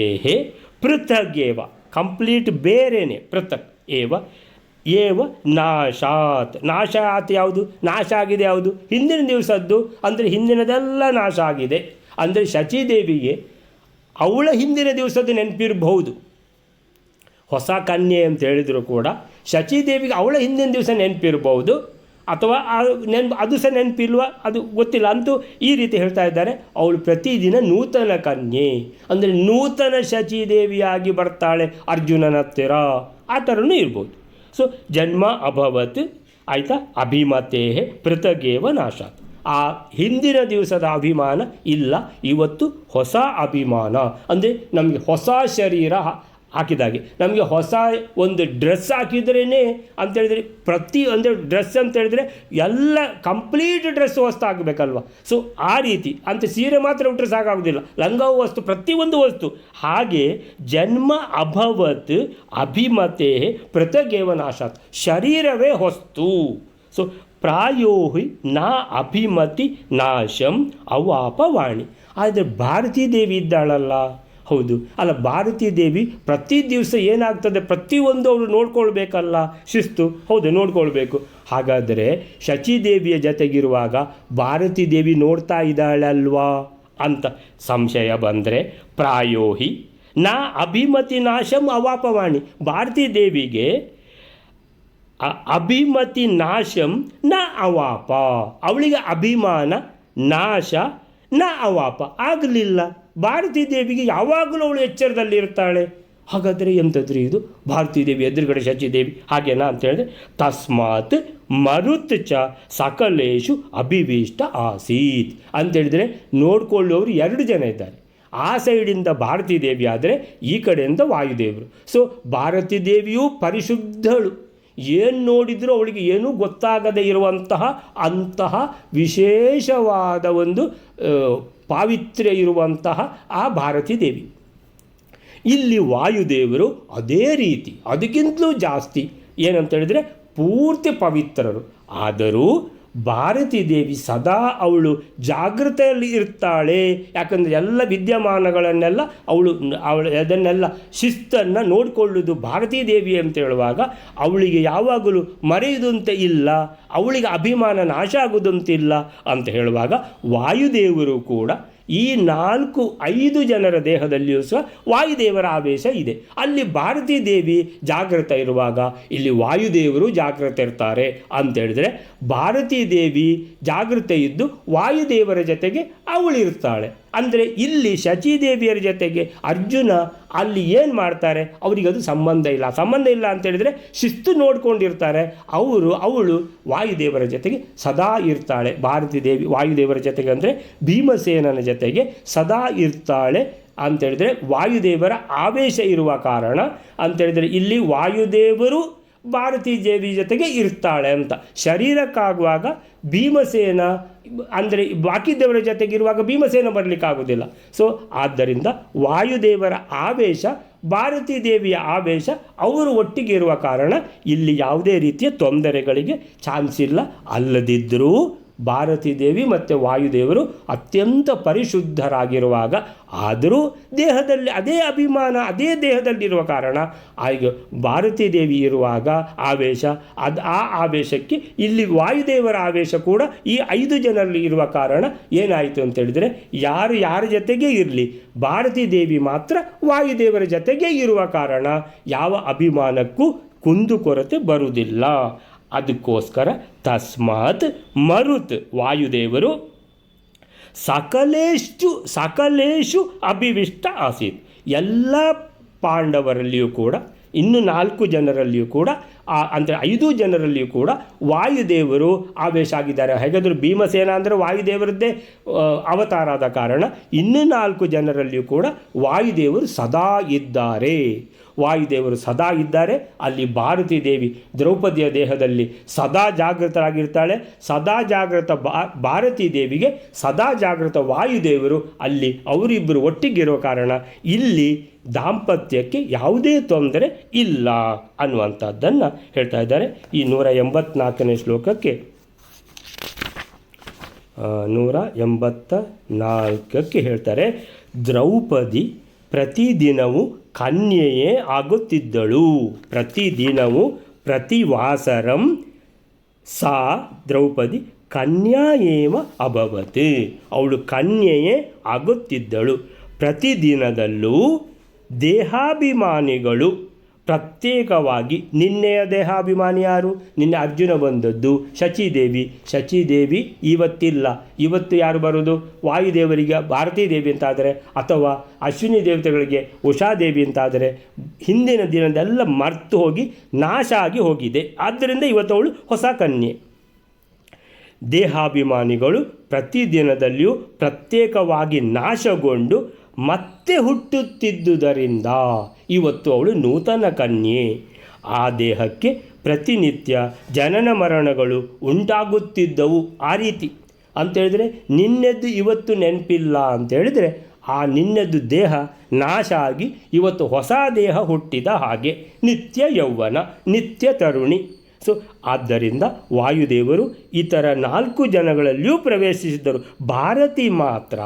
ಪೃಥಗೇವ ಕಂಪ್ಲೀಟ್ ಬೇರೆಯೇ, ಪೃಥಕ್ ಏವ ನಾಶಾತ್. ನಾಶ ಆತ್ ಯಾವುದು? ನಾಶ ಆಗಿದೆ ಯಾವುದು? ಹಿಂದಿನ ದಿವಸದ್ದು, ಅಂದರೆ ಹಿಂದಿನದೆಲ್ಲ ನಾಶ ಆಗಿದೆ. ಅಂದರೆ ಶಚೀದೇವಿಗೆ ಅವಳ ಹಿಂದಿನ ದಿವಸದ್ದು ನೆನಪಿರಬಹುದು. ಹೊಸ ಕನ್ಯೆ ಅಂತ ಹೇಳಿದರೂ ಕೂಡ ಶಚೀದೇವಿಗೆ ಅವಳ ಹಿಂದಿನ ದಿವಸ ನೆನಪಿರಬಹುದು, ಅಥವಾ ಅದು ಸಹ ನೆನಪಿಲ್ವ ಅದು ಗೊತ್ತಿಲ್ಲ. ಅಂತೂ ಈ ರೀತಿ ಹೇಳ್ತಾ ಇದ್ದಾರೆ, ಅವಳು ಪ್ರತಿದಿನ ನೂತನ ಕನ್ಯೆ ಅಂದರೆ ನೂತನ ಶಚೀದೇವಿಯಾಗಿ ಬರ್ತಾಳೆ ಅರ್ಜುನನ ಹತ್ತಿರ, ಆ ಥರನೂ ಇರ್ಬೋದು. ಸೊ ಜನ್ಮ ಅಭವತ್ ಆಯಿತಾ, ಅಭಿಮತೆ ಪೃಥಗೇವ ನಾಶಾತ್. ಆ ಹಿಂದಿನ ದಿವಸದ ಅಭಿಮಾನ ಇಲ್ಲ, ಇವತ್ತು ಹೊಸ ಅಭಿಮಾನ. ಅಂದರೆ ನಮಗೆ ಹೊಸ ಶರೀರ ಹಾಕಿದಾಗೆ, ನಮಗೆ ಹೊಸ ಒಂದು ಡ್ರೆಸ್ ಹಾಕಿದ್ರೇ ಅಂತೇಳಿದರೆ ಅಂದರೆ ಡ್ರೆಸ್ ಅಂತೇಳಿದರೆ ಎಲ್ಲ ಕಂಪ್ಲೀಟ್ ಡ್ರೆಸ್ ವಸ್ತು ಆಗಬೇಕಲ್ವ. ಸೊ ಆ ರೀತಿ ಅಂತ ಸೀರೆ ಮಾತ್ರ ಉಟ್ಟರೆ ಸಾಕಾಗೋದಿಲ್ಲ, ಲಂಗವು ವಸ್ತು, ಪ್ರತಿಯೊಂದು ವಸ್ತು. ಹಾಗೆ ಜನ್ಮ ಅಭವತ್ ಅಭಿಮತೆ ಪೃಥಗೇವ ನಾಶಾತ್, ಶರೀರವೇ ಹೊಸ್ತು. ಸೊ ಪ್ರಾಯೋಹಿ ನಾ ಅಭಿಮತಿ ನಾಶಂ ಅವಾಪವಾಣಿ. ಆದರೆ ಭಾರತೀ ದೇವಿ ಇದ್ದಾಳಲ್ಲ, ಹೌದು ಅಲ್ಲ, ಭಾರತೀ ದೇವಿ ಪ್ರತಿ ದಿವಸ ಏನಾಗ್ತದೆ ಪ್ರತಿಯೊಂದು ಅವಳು ನೋಡ್ಕೊಳ್ಬೇಕಲ್ಲ, ಶಿಸ್ತು, ಹೌದು ನೋಡ್ಕೊಳ್ಬೇಕು. ಹಾಗಾದರೆ ಶಚೀದೇವಿಯ ಜೊತೆಗಿರುವಾಗ ಭಾರತೀ ದೇವಿ ನೋಡ್ತಾ ಇದ್ದಾಳಲ್ವಾ ಅಂತ ಸಂಶಯ ಬಂದರೆ, ಪ್ರಾಯೋಹಿ ನಾ ಅಭಿಮತಿ ನಾಶಂ ಅವಾಪವಾಣಿ. ಭಾರತೀ ದೇವಿಗೆ ಅಭಿಮತಿ ನಾಶಂ ನ ಅವಾಪ, ಅವಳಿಗೆ ಅಭಿಮಾನ ನಾಶ ನ ಅವಾಪ ಆಗಲಿಲ್ಲ. ಭಾರತೀ ದೇವಿಗೆ ಯಾವಾಗಲೂ ಅವಳು ಎಚ್ಚರದಲ್ಲಿರ್ತಾಳೆ. ಹಾಗಾದರೆ ಎಂಥದ್ರಿ ಇದು? ಭಾರತೀ ದೇವಿ ಎದುರುಗಡೆ ಶಚಿದೇವಿ ಹಾಗೇನಾ ಅಂತ ಹೇಳಿದ್ರೆ, ತಸ್ಮಾತ್ ಮರುತ್ ಚ ಸಕಲೇಶು ಅಭಿವಿಷ್ಟ ಆಸೀತ್ ಅಂತೇಳಿದರೆ ನೋಡ್ಕೊಳ್ಳೋರು 2 ಜನ ಇದ್ದಾರೆ. ಆ ಸೈಡಿಂದ ಭಾರತೀ ದೇವಿ ಆದರೆ ಈ ಕಡೆಯಿಂದ ವಾಯುದೇವರು. ಸೊ ಭಾರತೀ ದೇವಿಯೂ ಪರಿಶುದ್ಧಳು, ಏನು ನೋಡಿದರೂ ಅವಳಿಗೆ ಏನೂ ಗೊತ್ತಾಗದೇ ಇರುವಂತಹ ಅಂತಹ ವಿಶೇಷವಾದ ಒಂದು ಪಾವಿತ್ರ್ಯ ಇರುವಂತಹ ಆ ಭಾರತೀ ದೇವಿ. ಇಲ್ಲಿ ವಾಯುದೇವರು ಅದೇ ರೀತಿ ಅದಕ್ಕಿಂತಲೂ ಜಾಸ್ತಿ ಏನಂತ ಹೇಳಿದರೆ ಪೂರ್ತಿ ಪವಿತ್ರರು. ಆದರೂ ಭಾರತೀ ದೇವಿ ಸದಾ ಅವಳು ಜಾಗೃತೆಯಲ್ಲಿ ಇರ್ತಾಳೆ. ಯಾಕಂದರೆ ಎಲ್ಲ ವಿದ್ಯಮಾನಗಳನ್ನೆಲ್ಲ ಅವಳು ಅದನ್ನೆಲ್ಲ ಶಿಸ್ತನ್ನು ನೋಡಿಕೊಳ್ಳುವುದು ಭಾರತೀ ದೇವಿ ಅಂತ ಹೇಳುವಾಗ ಅವಳಿಗೆ ಯಾವಾಗಲೂ ಮರೆಯುವುದಂತೆ ಇಲ್ಲ, ಅವಳಿಗೆ ಅಭಿಮಾನ ನಾಶ ಆಗುವುದಂತಿಲ್ಲ ಅಂತ ಹೇಳುವಾಗ ವಾಯುದೇವರು ಕೂಡ ಈ 4-5 ಜನರ ದೇಹದಲ್ಲಿಯೂ ಸಹ ವಾಯುದೇವರ ಆವೇಶ ಇದೆ. ಅಲ್ಲಿ ಭಾರತೀ ದೇವಿ ಜಾಗೃತ ಇರುವಾಗ ಇಲ್ಲಿ ವಾಯುದೇವರು ಜಾಗೃತ ಇರ್ತಾರೆ ಅಂತೇಳಿದರೆ, ಭಾರತೀ ದೇವಿ ಜಾಗೃತೆ ಇದ್ದು ವಾಯುದೇವರ ಜೊತೆಗೆ ಅವಳಿರ್ತಾಳೆ. ಅಂದರೆ ಇಲ್ಲಿ ಶಚೀದೇವಿಯರ ಜೊತೆಗೆ ಅರ್ಜುನ ಅಲ್ಲಿ ಏನು ಮಾಡ್ತಾರೆ, ಅವರಿಗದು ಸಂಬಂಧ ಇಲ್ಲ ಅಂತೇಳಿದರೆ ಶಿಸ್ತು ನೋಡ್ಕೊಂಡಿರ್ತಾರೆ. ಅವಳು ವಾಯುದೇವರ ಜೊತೆಗೆ ಸದಾ ಇರ್ತಾಳೆ. ಭಾರತೀ ದೇವಿ ವಾಯುದೇವರ ಜೊತೆಗೆ ಅಂದರೆ ಭೀಮಸೇನನ ಜೊತೆಗೆ ಸದಾ ಇರ್ತಾಳೆ ಅಂತೇಳಿದರೆ ವಾಯುದೇವರ ಆವೇಶ ಇರುವ ಕಾರಣ ಅಂತೇಳಿದರೆ ಇಲ್ಲಿ ವಾಯುದೇವರು ಭಾರತೀ ದೇವಿ ಜೊತೆಗೆ ಇರ್ತಾಳೆ ಅಂತ. ಶರೀರಕ್ಕಾಗುವಾಗ ಭೀಮಸೇನ ಅಂದರೆ ಬಾಕಿ ದೇವರ ಜೊತೆಗಿರುವಾಗ ಭೀಮಸೇನ ಬರಲಿಕ್ಕಾಗೋದಿಲ್ಲ. ಸೊ ಆದ್ದರಿಂದ ವಾಯುದೇವರ ಆವೇಶ ಭಾರತೀ ದೇವಿಯ ಆವೇಶ ಅವರು ಒಟ್ಟಿಗೆ ಇರುವ ಕಾರಣ ಇಲ್ಲಿ ಯಾವುದೇ ರೀತಿಯ ತೊಂದರೆಗಳಿಗೆ ಚಾನ್ಸ್ ಇಲ್ಲ. ಅಲ್ಲದಿದ್ದರೂ ಭಾರತೀ ದೇವಿ ಮತ್ತು ವಾಯುದೇವರು ಅತ್ಯಂತ ಪರಿಶುದ್ಧರಾಗಿರುವಾಗ ಆದರೂ ದೇಹದಲ್ಲಿ ಅದೇ ಅಭಿಮಾನ ಅದೇ ದೇಹದಲ್ಲಿರುವ ಕಾರಣ ಈಗ ಭಾರತೀ ದೇವಿ ಇರುವಾಗ ಆವೇಶ ಆ ಆವೇಶಕ್ಕೆ ಇಲ್ಲಿ ವಾಯುದೇವರ ಆವೇಶ ಕೂಡ ಈ 5 ಜನರಲ್ಲಿ ಇರುವ ಕಾರಣ ಏನಾಯಿತು ಅಂತೇಳಿದರೆ ಯಾರ ಜೊತೆಗೆ ಇರಲಿ ಭಾರತೀ ದೇವಿ ಮಾತ್ರ ವಾಯುದೇವರ ಜೊತೆಗೆ ಇರುವ ಕಾರಣ ಯಾವ ಅಭಿಮಾನಕ್ಕೂ ಕುಂದುಕೊರತೆ ಬರುವುದಿಲ್ಲ. ಅದಕ್ಕೋಸ್ಕರ ತಸ್ಮಾತ್ ಮರುತ್ ವಾಯುದೇವರು ಸಕಲೇಶು ಅಭಿವಿಷ್ಟ ಆಸೀತ್. ಎಲ್ಲ ಪಾಂಡವರಲ್ಲಿಯೂ ಕೂಡ ಇನ್ನು 4 ಜನರಲ್ಲಿಯೂ ಕೂಡ ಅಂದರೆ 5 ಜನರಲ್ಲಿಯೂ ಕೂಡ ವಾಯುದೇವರು ಆವೇಶ ಆಗಿದ್ದಾರೆ. ಹೇಗಾದರೂ ಭೀಮಸೇನ ಅಂದರೆ ವಾಯುದೇವರದ್ದೇ ಅವತಾರ ಆದ ಕಾರಣ ಇನ್ನು 4 ಜನರಲ್ಲಿಯೂ ಕೂಡ ವಾಯುದೇವರು ಸದಾ ಇದ್ದಾರೆ. ಅಲ್ಲಿ ಭಾರತೀ ದೇವಿ ದ್ರೌಪದಿಯ ದೇಹದಲ್ಲಿ ಸದಾ ಜಾಗೃತರಾಗಿರ್ತಾಳೆ. ಸದಾ ಜಾಗೃತ ಭಾರತೀ ದೇವಿಗೆ ಸದಾ ಜಾಗೃತ ವಾಯುದೇವರು ಅಲ್ಲಿ ಅವರಿಬ್ಬರು ಒಟ್ಟಿಗಿರೋ ಕಾರಣ ಇಲ್ಲಿ ದಾಂಪತ್ಯಕ್ಕೆ ಯಾವುದೇ ತೊಂದರೆ ಇಲ್ಲ ಅನ್ನುವಂಥದ್ದನ್ನು ಹೇಳ್ತಾ ಇದ್ದಾರೆ. ಈ 184ನೇ ಶ್ಲೋಕಕ್ಕೆ 184ಕ್ಕೆ ಹೇಳ್ತಾರೆ, ದ್ರೌಪದಿ ಪ್ರತಿದಿನವೂ ಕನ್ಯೆಯೇ ಆಗುತ್ತಿದ್ದಳು. ಪ್ರತಿದಿನವೂ ಪ್ರತಿವಾಸರಂ ಸಾ ದ್ರೌಪದಿ ಕನ್ಯಾಯೇವ ಅಭವತ್. ಅವಳು ಕನ್ಯೆಯೇ ಆಗುತ್ತಿದ್ದಳು. ಪ್ರತಿದಿನದಲ್ಲೂ ದೇಹಾಭಿಮಾನಿಗಳು ಪ್ರತ್ಯೇಕವಾಗಿ, ನಿನ್ನೆಯ ದೇಹಾಭಿಮಾನಿ ಯಾರು? ನಿನ್ನೆ ಅರ್ಜುನ ಬಂದದ್ದು ಶಚೀದೇವಿ ಇವತ್ತಿಲ್ಲ. ಇವತ್ತು ಯಾರು ಬರೋದು? ವಾಯುದೇವರಿಗೆ ಭಾರತೀ ದೇವಿ ಅಂತಾದರೆ, ಅಥವಾ ಅಶ್ವಿನಿ ದೇವತೆಗಳಿಗೆ ಉಷಾದೇವಿ ಅಂತಾದರೆ ಹಿಂದಿನ ದಿನದೆಲ್ಲ ಮರ್ತು ಹೋಗಿ ನಾಶ ಆಗಿ ಹೋಗಿದೆ. ಆದ್ದರಿಂದ ಇವತ್ತು ಅವಳು ಹೊಸ ಕನ್ಯೆ. ದೇಹಾಭಿಮಾನಿಗಳು ಪ್ರತಿದಿನದಲ್ಲಿಯೂ ಪ್ರತ್ಯೇಕವಾಗಿ ನಾಶಗೊಂಡು ಮತ್ತೆ ಹುಟ್ಟುತ್ತಿದ್ದುದರಿಂದ ಇವತ್ತು ಅವಳು ನೂತನ ಕನ್ಯೆ. ಆ ದೇಹಕ್ಕೆ ಪ್ರತಿನಿತ್ಯ ಜನನ ಮರಣಗಳು ಉಂಟಾಗುತ್ತಿದ್ದವು. ಆ ರೀತಿ ಅಂತೇಳಿದರೆ ನಿನ್ನೆದ್ದು ಇವತ್ತು ನೆನಪಿಲ್ಲ ಅಂತೇಳಿದರೆ ಆ ನಿನ್ನೆದ್ದು ದೇಹ ನಾಶ ಆಗಿ ಇವತ್ತು ಹೊಸ ದೇಹ ಹುಟ್ಟಿದ ಹಾಗೆ. ನಿತ್ಯ ಯೌವನ, ನಿತ್ಯ ತರುಣಿ. ಸೊ ಆದ್ದರಿಂದ ವಾಯುದೇವರು ಇತರ 4 ಜನಗಳಲ್ಲಿಯೂ ಪ್ರವೇಶಿಸಿದ್ದರು. ಭಾರತಿ ಮಾತ್ರ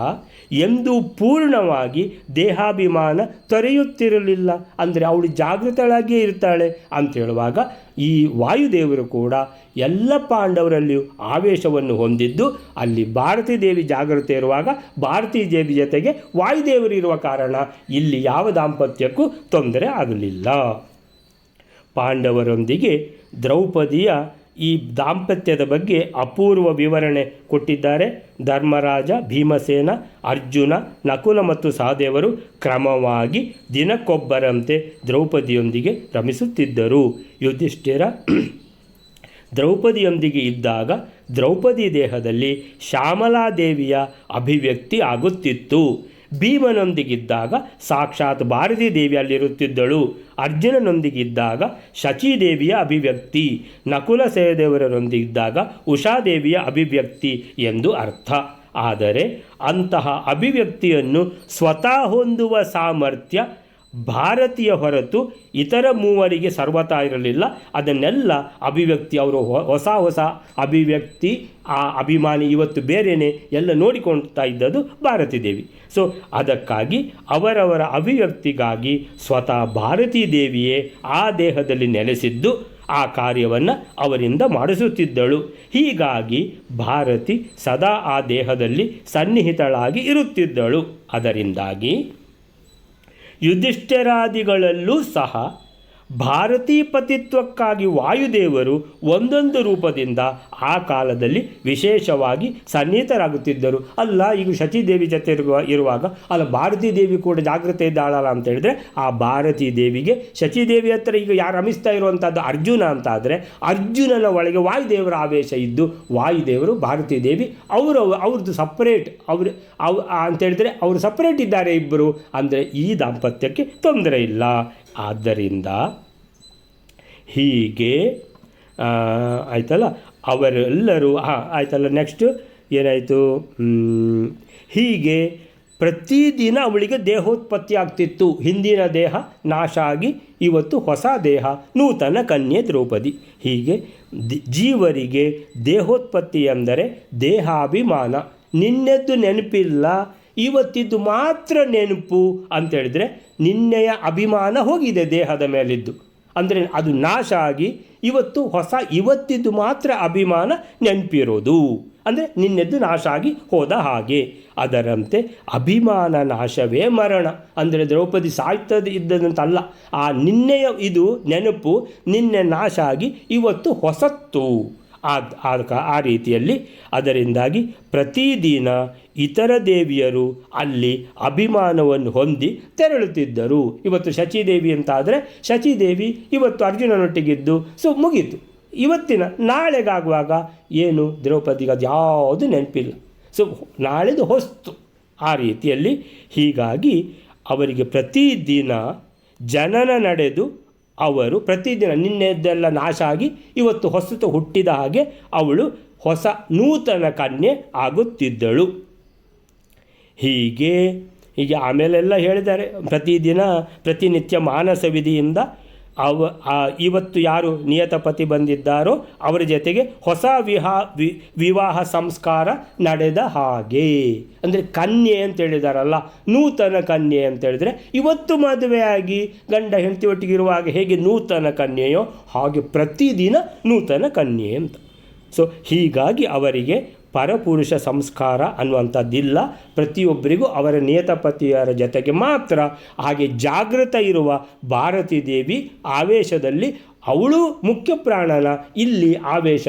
ಎಂದೂ ಪೂರ್ಣವಾಗಿ ದೇಹಾಭಿಮಾನ ತೊರೆಯುತ್ತಿರಲಿಲ್ಲ. ಅಂದರೆ ಅವಳು ಜಾಗೃತಳಾಗಿಯೇ ಇರ್ತಾಳೆ ಅಂತ ಹೇಳುವಾಗ ಈ ವಾಯುದೇವರು ಕೂಡ ಎಲ್ಲ ಪಾಂಡವರಲ್ಲಿಯೂ ಆವೇಶವನ್ನು ಹೊಂದಿದ್ದು ಅಲ್ಲಿ ಭಾರತೀ ದೇವಿ ಜಾಗೃತೆ ಇರುವಾಗ ಭಾರತೀ ದೇವಿ ಜೊತೆಗೆ ವಾಯುದೇವರು ಇರುವ ಕಾರಣ ಇಲ್ಲಿ ಯಾವ ದಾಂಪತ್ಯಕ್ಕೂ ತೊಂದರೆ ಆಗಲಿಲ್ಲ. ಪಾಂಡವರೊಂದಿಗೆ ದ್ರೌಪದಿಯ ಈ ದಾಂಪತ್ಯದ ಬಗ್ಗೆ ಅಪೂರ್ವ ವಿವರಣೆ ಕೊಟ್ಟಿದ್ದಾರೆ. ಧರ್ಮರಾಜ, ಭೀಮಸೇನ, ಅರ್ಜುನ, ನಕುಲ ಮತ್ತು ಸಹದೇವರು ಕ್ರಮವಾಗಿ ದಿನಕ್ಕೊಬ್ಬರಂತೆ ದ್ರೌಪದಿಯೊಂದಿಗೆ ರಮಿಸುತ್ತಿದ್ದರು. ಯುಧಿಷ್ಠಿರ ದ್ರೌಪದಿಯೊಂದಿಗೆ ಇದ್ದಾಗ ದ್ರೌಪದಿ ದೇಹದಲ್ಲಿ ಶ್ಯಾಮಲಾದೇವಿಯ ಅಭಿವ್ಯಕ್ತಿ ಆಗುತ್ತಿತ್ತು. ಭೀಮನೊಂದಿಗಿದ್ದಾಗ ಸಾಕ್ಷಾತ್ ಭಾರತೀ ದೇವಿ ಅಲ್ಲಿರುತ್ತಿದ್ದಳು. ಅರ್ಜುನನೊಂದಿಗಿದ್ದಾಗ ಶಚೀದೇವಿಯ ಅಭಿವ್ಯಕ್ತಿ, ನಕುಲ ಸಹದೇವರೊಂದಿಗಿದ್ದಾಗ ಉಷಾದೇವಿಯ ಅಭಿವ್ಯಕ್ತಿ ಎಂದು ಅರ್ಥ. ಆದರೆ ಅಂತಹ ಅಭಿವ್ಯಕ್ತಿಯನ್ನು ಸ್ವತಃ ಹೊಂದುವ ಸಾಮರ್ಥ್ಯ ಭಾರತೀಯ ಹೊರತು ಇತರ ಮೂವರಿಗೆ ಸರ್ವತಾ ಇರಲಿಲ್ಲ. ಅದನ್ನೆಲ್ಲ ಅಭಿವ್ಯಕ್ತಿ, ಅವರು ಹೊಸ ಹೊಸ ಅಭಿವ್ಯಕ್ತಿ, ಆ ಅಭಿಮಾನಿ ಇವತ್ತು ಬೇರೆಯೇ ಎಲ್ಲ ನೋಡಿಕೊಳ್ತಾ ಇದ್ದದ್ದು ಭಾರತೀ ದೇವಿ. ಸೊ ಅದಕ್ಕಾಗಿ ಅವರವರ ಅಭಿವ್ಯಕ್ತಿಗಾಗಿ ಸ್ವತಃ ಭಾರತೀ ದೇವಿಯೇ ಆ ದೇಹದಲ್ಲಿ ನೆಲೆಸಿದ್ದು ಆ ಕಾರ್ಯವನ್ನು ಅವರಿಂದ ಮಾಡಿಸುತ್ತಿದ್ದಳು. ಹೀಗಾಗಿ ಭಾರತಿ ಸದಾ ಆ ದೇಹದಲ್ಲಿ ಸನ್ನಿಹಿತಳಾಗಿ ಇರುತ್ತಿದ್ದಳು. ಅದರಿಂದಾಗಿ ಯುಧಿಷ್ಠಿರಾದಿಗಳಲ್ಲೂ ಸಹ ಭಾರತೀ ಪತಿತ್ವಕ್ಕಾಗಿ ವಾಯುದೇವರು ಒಂದೊಂದು ರೂಪದಿಂದ ಆ ಕಾಲದಲ್ಲಿ ವಿಶೇಷವಾಗಿ ಸನ್ನಿಹಿತರಾಗುತ್ತಿದ್ದರು. ಅಲ್ಲ, ಈಗ ಶಚಿದೇವಿ ಜೊತೆ ಇರುವಾಗ ಅಲ್ಲ ಭಾರತೀ ದೇವಿ ಕೂಡ ಜಾಗೃತೆ ಇದ್ದಾಳಲ್ಲ ಅಂತ ಹೇಳಿದ್ರೆ, ಆ ಭಾರತೀ ದೇವಿಗೆ ಶಚಿದೇವಿ ಹತ್ರ ಈಗ ಯಾರು ರಮಿಸ್ತಾ ಇರುವಂಥದ್ದು ಅರ್ಜುನ ಅಂತಾದರೆ, ಅರ್ಜುನನ ಒಳಗೆ ವಾಯುದೇವರ ಆವೇಶ ಇದ್ದು ವಾಯುದೇವರು ಭಾರತೀ ದೇವಿ ಅವ್ರದ್ದು ಸಪ್ರೇಟ್, ಅಂತೇಳಿದರೆ ಅವರು ಸಪ್ರೇಟ್ ಇದ್ದಾರೆ ಇಬ್ಬರು. ಅಂದರೆ ಈ ದಾಂಪತ್ಯಕ್ಕೆ ತೊಂದರೆ ಇಲ್ಲ. ಆದ್ದರಿಂದ ಹೀಗೆ ಆಯ್ತಲ್ಲ, ಅವರೆಲ್ಲರೂ ಆಯ್ತಲ್ಲ. ನೆಕ್ಸ್ಟ್ ಏನಾಯಿತು? ಹೀಗೆ ಪ್ರತಿದಿನ ಅವಳಿಗೆ ದೇಹೋತ್ಪತ್ತಿ ಆಗ್ತಿತ್ತು. ಹಿಂದಿನ ದೇಹ ನಾಶ ಆಗಿ ಇವತ್ತು ಹೊಸ ದೇಹ, ನೂತನ ಕನ್ಯೆ ದ್ರೌಪದಿ. ಹೀಗೆ ಜೀವರಿಗೆ ದೇಹೋತ್ಪತ್ತಿ ಎಂದರೆ ದೇಹಾಭಿಮಾನ. ನಿನ್ನೆದ್ದು ನೆನಪಿಲ್ಲ, ಇವತ್ತಿದ್ದು ಮಾತ್ರ ನೆನಪು ಅಂತೇಳಿದರೆ ನಿನ್ನೆಯ ಅಭಿಮಾನ ಹೋಗಿದೆ ದೇಹದ ಮೇಲಿದ್ದು. ಅಂದರೆ ಅದು ನಾಶ ಆಗಿ ಇವತ್ತಿದ್ದು ಮಾತ್ರ ಅಭಿಮಾನ ನೆನಪಿರೋದು. ಅಂದರೆ ನಿನ್ನೆದ್ದು ನಾಶ ಆಗಿ ಹೋದ ಹಾಗೆ. ಅದರಂತೆ ಅಭಿಮಾನ ನಾಶವೇ ಮರಣ. ಅಂದರೆ ದ್ರೌಪದಿ ಸಾಯ್ತದೆ ಇದ್ದದಂತಲ್ಲ, ಆ ನಿನ್ನೆಯ ಇದು ನೆನಪು ನಿನ್ನೆ ನಾಶ ಆಗಿ ಇವತ್ತು ಹೊಸತ್ತು. ಆ ರೀತಿಯಲ್ಲಿ ಅದರಿಂದಾಗಿ ಪ್ರತಿದಿನ ಇತರ ದೇವಿಯರು ಅಲ್ಲಿ ಅಭಿಮಾನವನ್ನು ಹೊಂದಿ ತೆರಳುತ್ತಿದ್ದರು. ಇವತ್ತು ಶಚಿದೇವಿ ಅಂತಾದರೆ ಶಚಿದೇವಿ ಇವತ್ತು ಅರ್ಜುನನೊಟ್ಟಿಗಿದ್ದು ಮುಗೀತು. ಇವತ್ತಿನ ನಾಳೆಗಾಗುವಾಗ ಏನು ದ್ರೌಪದಿಗೆ ಅದು ಯಾವುದು ನೆನಪಿಲ್ಲ. ನಾಳೆದು ಹೊಸ್ತು. ಆ ರೀತಿಯಲ್ಲಿ ಹೀಗಾಗಿ ಅವರಿಗೆ ಪ್ರತಿದಿನ ಜನನ ನಡೆದು ಅವರು ಪ್ರತಿದಿನ ನಿನ್ನೆದ್ದೆಲ್ಲ ನಾಶ ಆಗಿ ಇವತ್ತು ಹೊಸತು ಹುಟ್ಟಿದ ಹಾಗೆ ಅವಳು ಹೊಸ ನೂತನ ಕನ್ಯೆ ಆಗುತ್ತಿದ್ದಳು. ಹೀಗೆ ಆಮೇಲೆಲ್ಲ ಹೇಳಿದ್ದಾರೆ, ಪ್ರತಿನಿತ್ಯ ಮಾನಸ ವಿಧಿಯಿಂದ ಇವತ್ತು ಯಾರು ನಿಯತಪತಿ ಬಂದಿದ್ದಾರೋ ಅವರ ಜೊತೆಗೆ ಹೊಸ ವಿವಾಹ ಸಂಸ್ಕಾರ ನಡೆದ ಹಾಗೆ. ಅಂದರೆ ಕನ್ಯೆ ಅಂತ ಹೇಳಿದಾರಲ್ಲ, ನೂತನ ಕನ್ಯೆ ಅಂತೇಳಿದರೆ ಇವತ್ತು ಮದುವೆಯಾಗಿ ಗಂಡ ಹೆಂಡತಿ ಒಟ್ಟಿಗಿರುವಾಗ ಹೇಗೆ ನೂತನ ಕನ್ಯೆಯೋ ಹಾಗೆ ಪ್ರತಿದಿನ ನೂತನ ಕನ್ಯೆ ಅಂತ. ಹೀಗಾಗಿ ಅವರಿಗೆ ಪರಪುರುಷ ಸಂಸ್ಕಾರ ಅನ್ನುವಂಥದ್ದಿಲ್ಲ. ಪ್ರತಿಯೊಬ್ಬರಿಗೂ ಅವರ ನಿಯತಪತಿಯರ ಜೊತೆಗೆ ಮಾತ್ರ ಹಾಗೆ ಜಾಗೃತ ಇರುವ ಭಾರತೀ ದೇವಿ ಆವೇಶದಲ್ಲಿ ಅವಳು ಮುಖ್ಯ ಪ್ರಾಣನ ಇಲ್ಲಿ ಆವೇಶ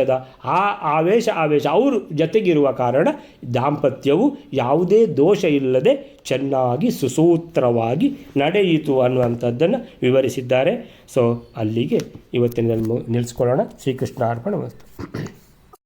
ಅವರು ಜೊತೆಗಿರುವ ಕಾರಣ ದಾಂಪತ್ಯವು ಯಾವುದೇ ದೋಷ ಇಲ್ಲದೆ ಚೆನ್ನಾಗಿ ಸುಸೂತ್ರವಾಗಿ ನಡೆಯಿತು ಅನ್ನುವಂಥದ್ದನ್ನು ವಿವರಿಸಿದ್ದಾರೆ. ಅಲ್ಲಿಗೆ ಇವತ್ತಿನ ನಿಲ್ಲಿಸ್ಕೊಳ್ಳೋಣ. ಶ್ರೀಕೃಷ್ಣ ಅರ್ಪಣ ವಸ್ತು.